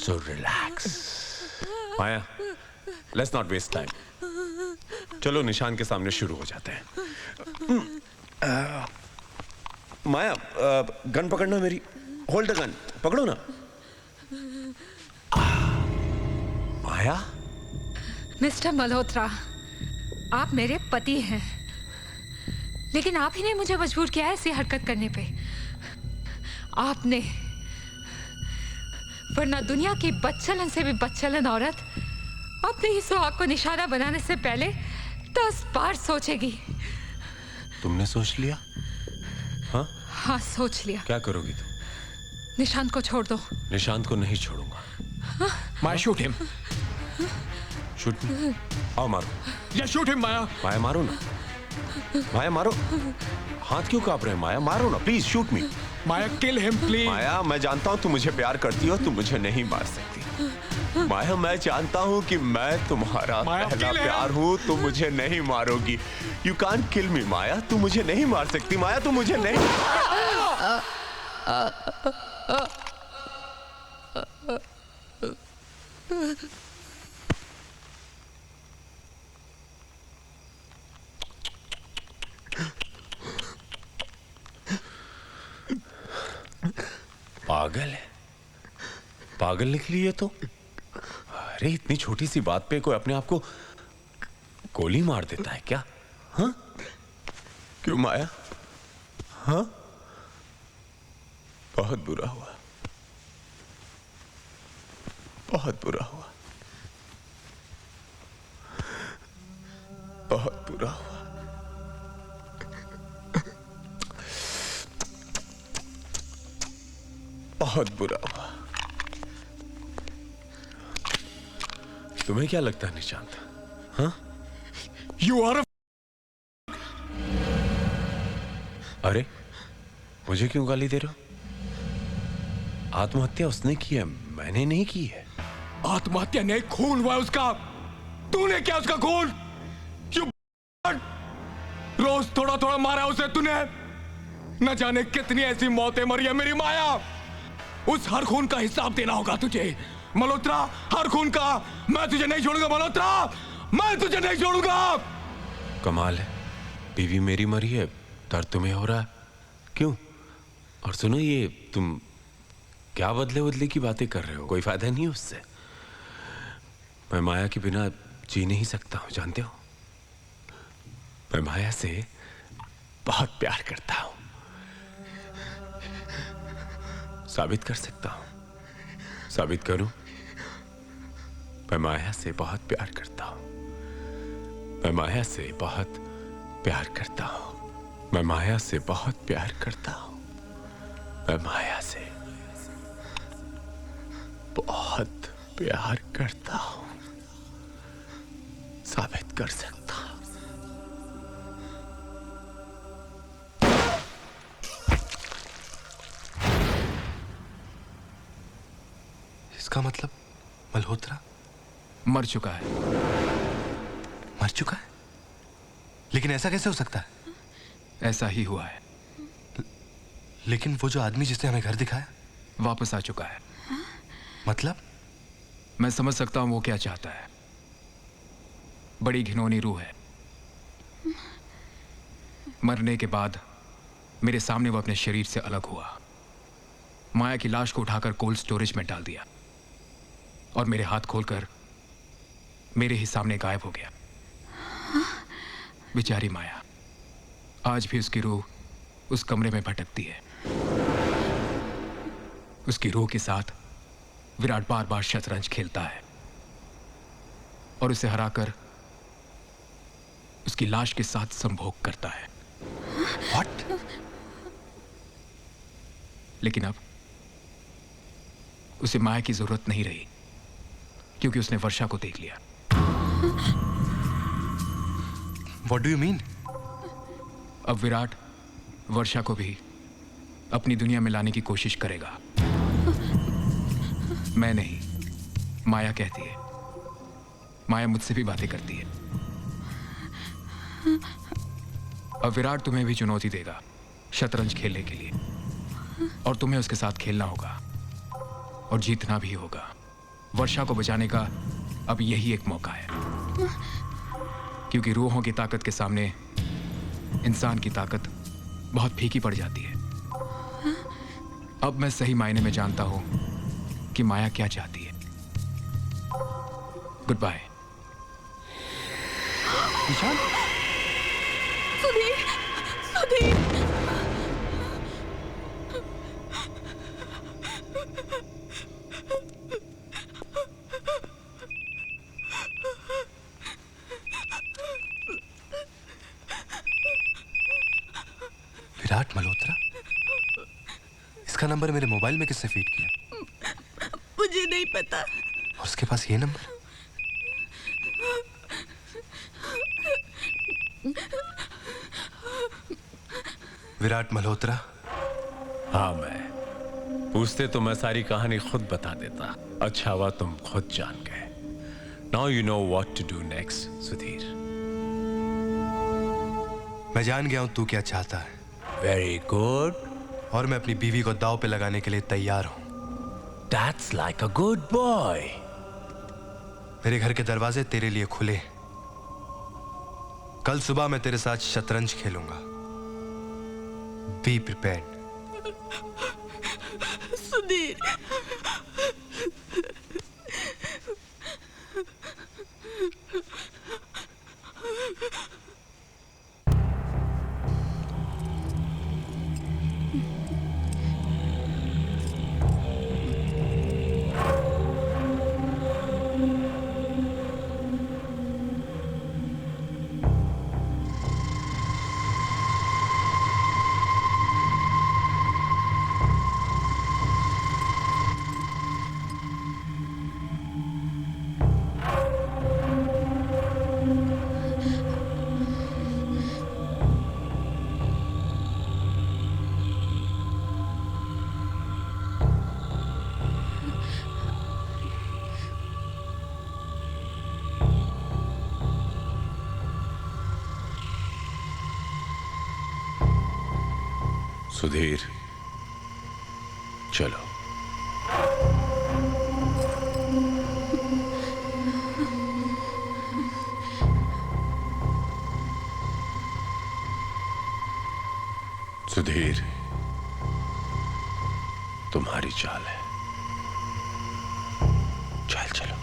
so relax. Maya, let's not waste time. चलो निशान के सामने शुरू हो जाते हैं. माया, गन पकड़ना मेरी. Hold the gun. पकड़ो ना. माया, मिस्टर मल्होत्रा, आप मेरे पति हैं, लेकिन आप ही ने मुझे मजबूर किया है ऐसी हरकत करने पे. आपने, वरना दुनिया की बदचलन से भी बदचलन औरत अपने ही सुहाग को निशाना बनाने से पहले 10 बार सोचेगी. तुमने सोच लिया? हाँ, हाँ, सोच लिया. क्या करोगी तुम? निशांत को छोड़ दो. निशांत को नहीं छोड़ूंगा. माया, शूट हिम. शूट. आओ मारो. या शूट हिम माया. माया मारो ना. माया मारो. हाथ क्यों कांप रहे हैं माया? मारो ना please, shoot me. Maya kill him please. Maya मैं जानता हूँ तू मुझे प्यार करती हो, तू मुझे नहीं मार सकती। माया मैं जानता हूँ कि मैं तुम्हारा माया, पहला kill him। प्यार हूँ, तू मुझे नहीं मारोगी। यू कांट किल मी माया, तू मुझे नहीं मार सकती माया, तू मुझे नहीं। पागल है, पागल निकली है तो। अरे इतनी छोटी सी बात पे कोई अपने आप को गोली मार देता है क्या? हाँ क्यों माया? हाँ बहुत बुरा हुआ, बहुत बुरा हुआ, बहुत बुरा हुआ। बहुत बुरा हुआ। तुम्हें क्या लगता है निशांत? हाँ यू आर अरे मुझे क्यों गाली दे रहे हो? आत्महत्या उसने की है, मैंने नहीं की है। आत्महत्या नहीं, खून हुआ उसका। तूने क्या उसका खून? यू रोज थोड़ा थोड़ा मारा उसे तूने। न जाने कितनी ऐसी मौतें मरी है मेरी माया। उस हर खून का हिसाब देना होगा तुझे मल्होत्रा, हर खून का। मैं तुझे नहीं छोड़ूंगा मल्होत्रा, मैं तुझे नहीं छोड़ूंगा। कमाल है, बीवी मेरी मरी है, दर्द तुम्हें हो रहा है क्यों? और सुनो, ये तुम क्या बदले बदले की बातें कर रहे हो? कोई फायदा नहीं है उससे। मैं माया के बिना जी नहीं सकता हूं, जानते हो? मैं माया से बहुत प्यार करता हूं, साबित कर सकता हूं। साबित करूं? मैं माया से बहुत प्यार करता हूं, मैं माया से बहुत प्यार करता हूं, मैं माया से बहुत प्यार करता हूं, मैं माया से बहुत प्यार करता हूं, साबित कर सकता हूं। इसका मतलब मल्होत्रा मर चुका है। मर चुका है? लेकिन ऐसा कैसे हो सकता है? ऐसा ही हुआ है। लेकिन वो जो आदमी जिसने हमें घर दिखाया वापस आ चुका है। मतलब? मैं समझ सकता हूं वो क्या चाहता है। बड़ी घिनौनी रूह है। मरने के बाद मेरे सामने वो अपने शरीर से अलग हुआ, माया की लाश को उठाकर कोल्ड स्टोरेज में डाल दिया और मेरे हाथ खोलकर मेरे ही सामने गायब हो गया। बेचारी माया, आज भी उसकी रूह उस कमरे में भटकती है। उसकी रूह के साथ विराट बार बार शतरंज खेलता है और उसे हराकर उसकी लाश के साथ संभोग करता है। What? लेकिन अब उसे माया की जरूरत नहीं रही, क्योंकि उसने वर्षा को देख लिया। What do you mean? अब विराट वर्षा को भी अपनी दुनिया में लाने की कोशिश करेगा। मैं नहीं, माया कहती है। माया मुझसे भी बातें करती है। अब विराट तुम्हें भी चुनौती देगा शतरंज खेलने के लिए, और तुम्हें उसके साथ खेलना होगा और जीतना भी होगा। वर्षा को बचाने का अब यही एक मौका है, क्योंकि रूहों की ताकत के सामने इंसान की ताकत बहुत फीकी पड़ जाती है। अब मैं सही मायने में जानता हूं कि माया क्या चाहती है। Goodbye. निशांत? सुधीर, सुधीर। विराट मल्होत्रा? इसका नंबर मेरे मोबाइल में किसने फीड किया? मुझे नहीं पता। और उसके पास ये नंबर? विराट मल्होत्रा। हाँ, मैं पूछते तो मैं सारी कहानी खुद बता देता। अच्छा हुआ तुम खुद जान गए। Now you know what to do next, Sudhir. मैं जान गया हूं तू क्या चाहता है। Very good. और मैं अपनी बीवी को दांव पे लगाने के लिए तैयार हूं। That's like a good boy. मेरे घर के दरवाजे तेरे लिए खुले। कल सुबह मैं तेरे साथ शतरंज खेलूंगा। Be prepared. सुधीर, सुधीर, चलो। सुधीर, तुम्हारी चाल है। चल चलो।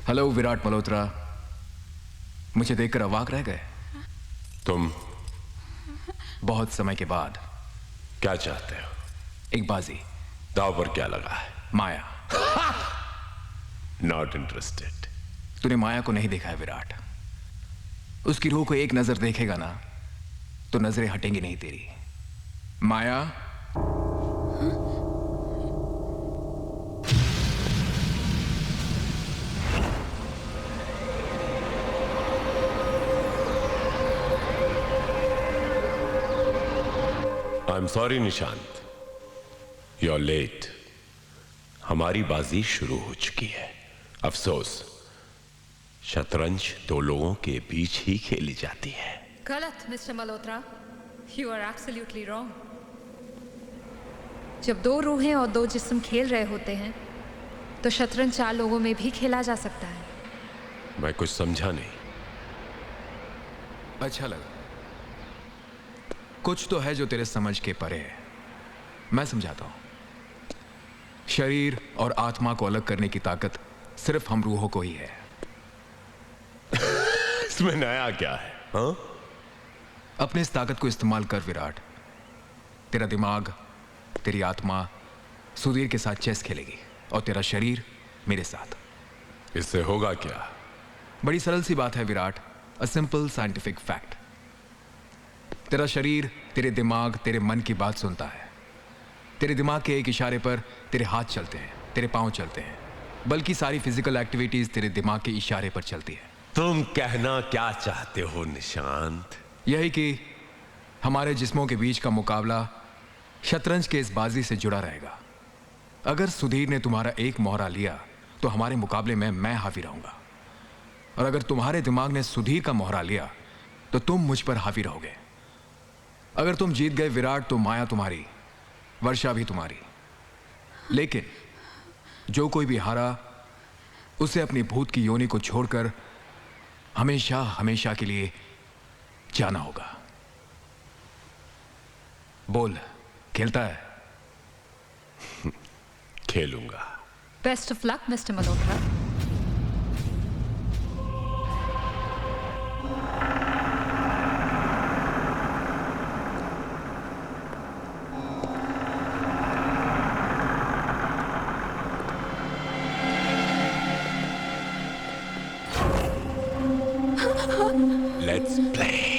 हेलो विराट मल्होत्रा, मुझे देखकर अवाक रह गए। तुम बहुत समय के बाद। क्या चाहते हो? एक बाजी। दाव पर क्या लगा है? माया। Not interested. तूने माया को नहीं देखा है विराट। उसकी रूह को एक नजर देखेगा ना तो नजरें हटेंगी नहीं तेरी। Maya, I am sorry Nishant, you are late. हमारी बाजी शुरू हो चुकी है। अफसोस, शतरंज दो लोगों के बीच ही खेली जाती है। गलत mister Malhotra, you are absolutely wrong. जब दो रूहें और दो जिस्म खेल रहे होते हैं तो शतरंज चार लोगों में भी खेला जा सकता है। मैं कुछ समझा नहीं। अच्छा लगा। कुछ तो है जो तेरे समझ के परे है। मैं समझाता हूं। शरीर और आत्मा को अलग करने की ताकत सिर्फ हम रूहों को ही है। इसमें नया क्या है? हाँ? अपने इस ताकत को इस्तेमाल कर विराट। तेरा दिमाग, तेरी आत्मा सुधीर के साथ चेस खेलेगी और तेरा शरीर मेरे साथ। इससे होगा क्या? बड़ी सरल सी बात है Virat. A simple scientific fact. तेरा शरीर तेरे दिमाग, तेरे मन की बात सुनता है। तेरे दिमाग के एक इशारे पर तेरे हाथ चलते हैं, तेरे पांव चलते हैं, बल्कि सारी फिजिकल एक्टिविटीज तेरे दिमाग के इशारे पर चलती है। तुम कहना क्या चाहते हो निशांत? यही कि हमारे जिस्मों के बीच का मुकाबला शतरंज के इस बाजी से जुड़ा रहेगा। अगर सुधीर ने तुम्हारा एक मोहरा लिया तो हमारे मुकाबले में मैं हावी रहूंगा, और अगर तुम्हारे दिमाग ने सुधीर का मोहरा लिया तो तुम मुझ पर हावी रहोगे। अगर तुम जीत गए विराट तो माया तुम्हारी, वर्षा भी तुम्हारी। लेकिन जो कोई भी हारा उसे अपनी भूत की योनि को छोड़कर हमेशा हमेशा के लिए जाना होगा। बोल, खेलता है? खेलूंगा। Best of luck mister Malhotra. Let's play.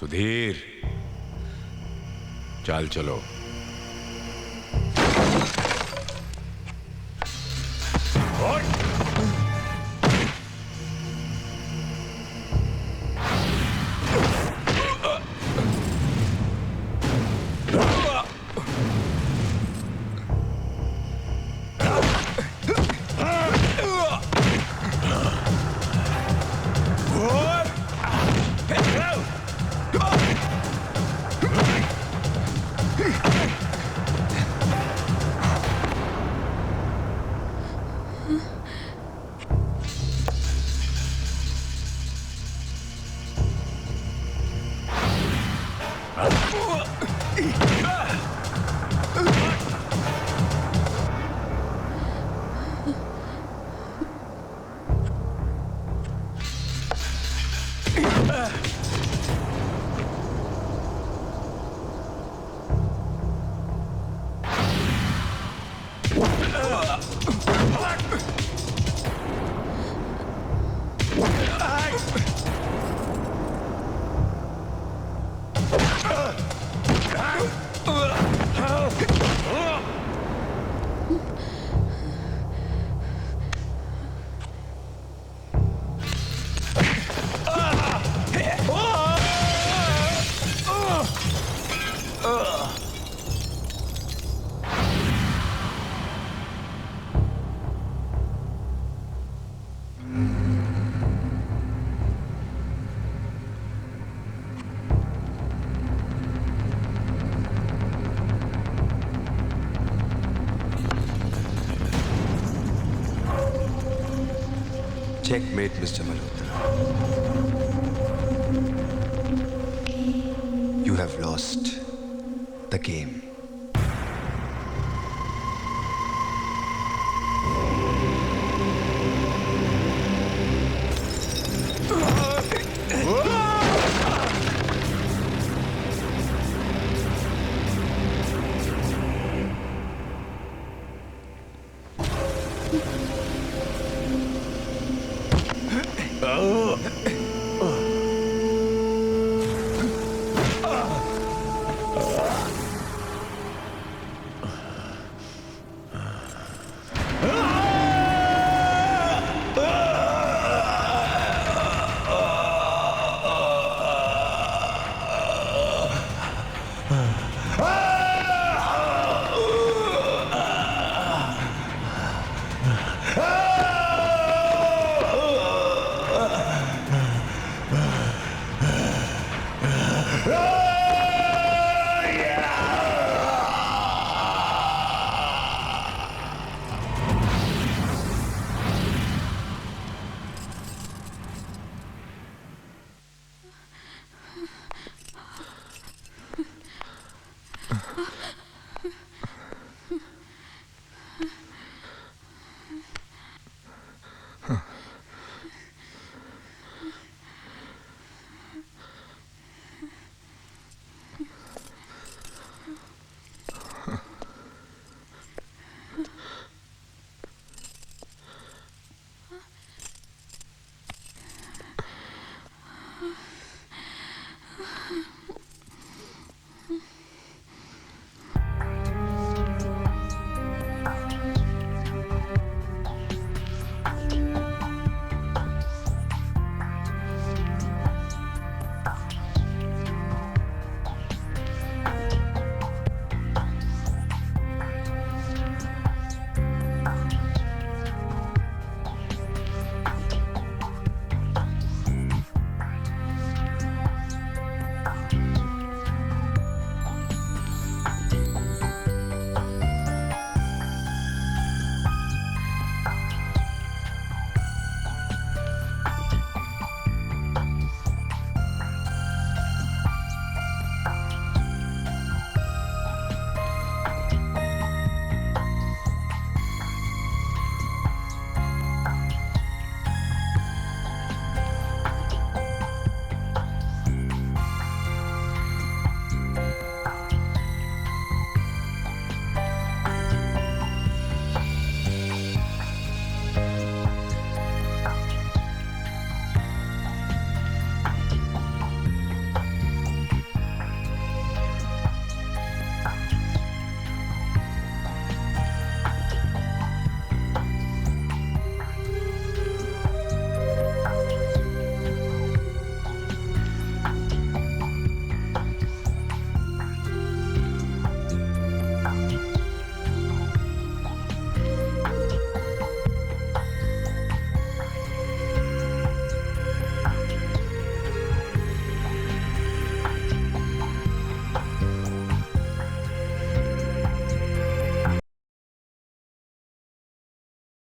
Sudhir, चाल चलो. Checkmate, Mr. Malhotra. You have lost the game.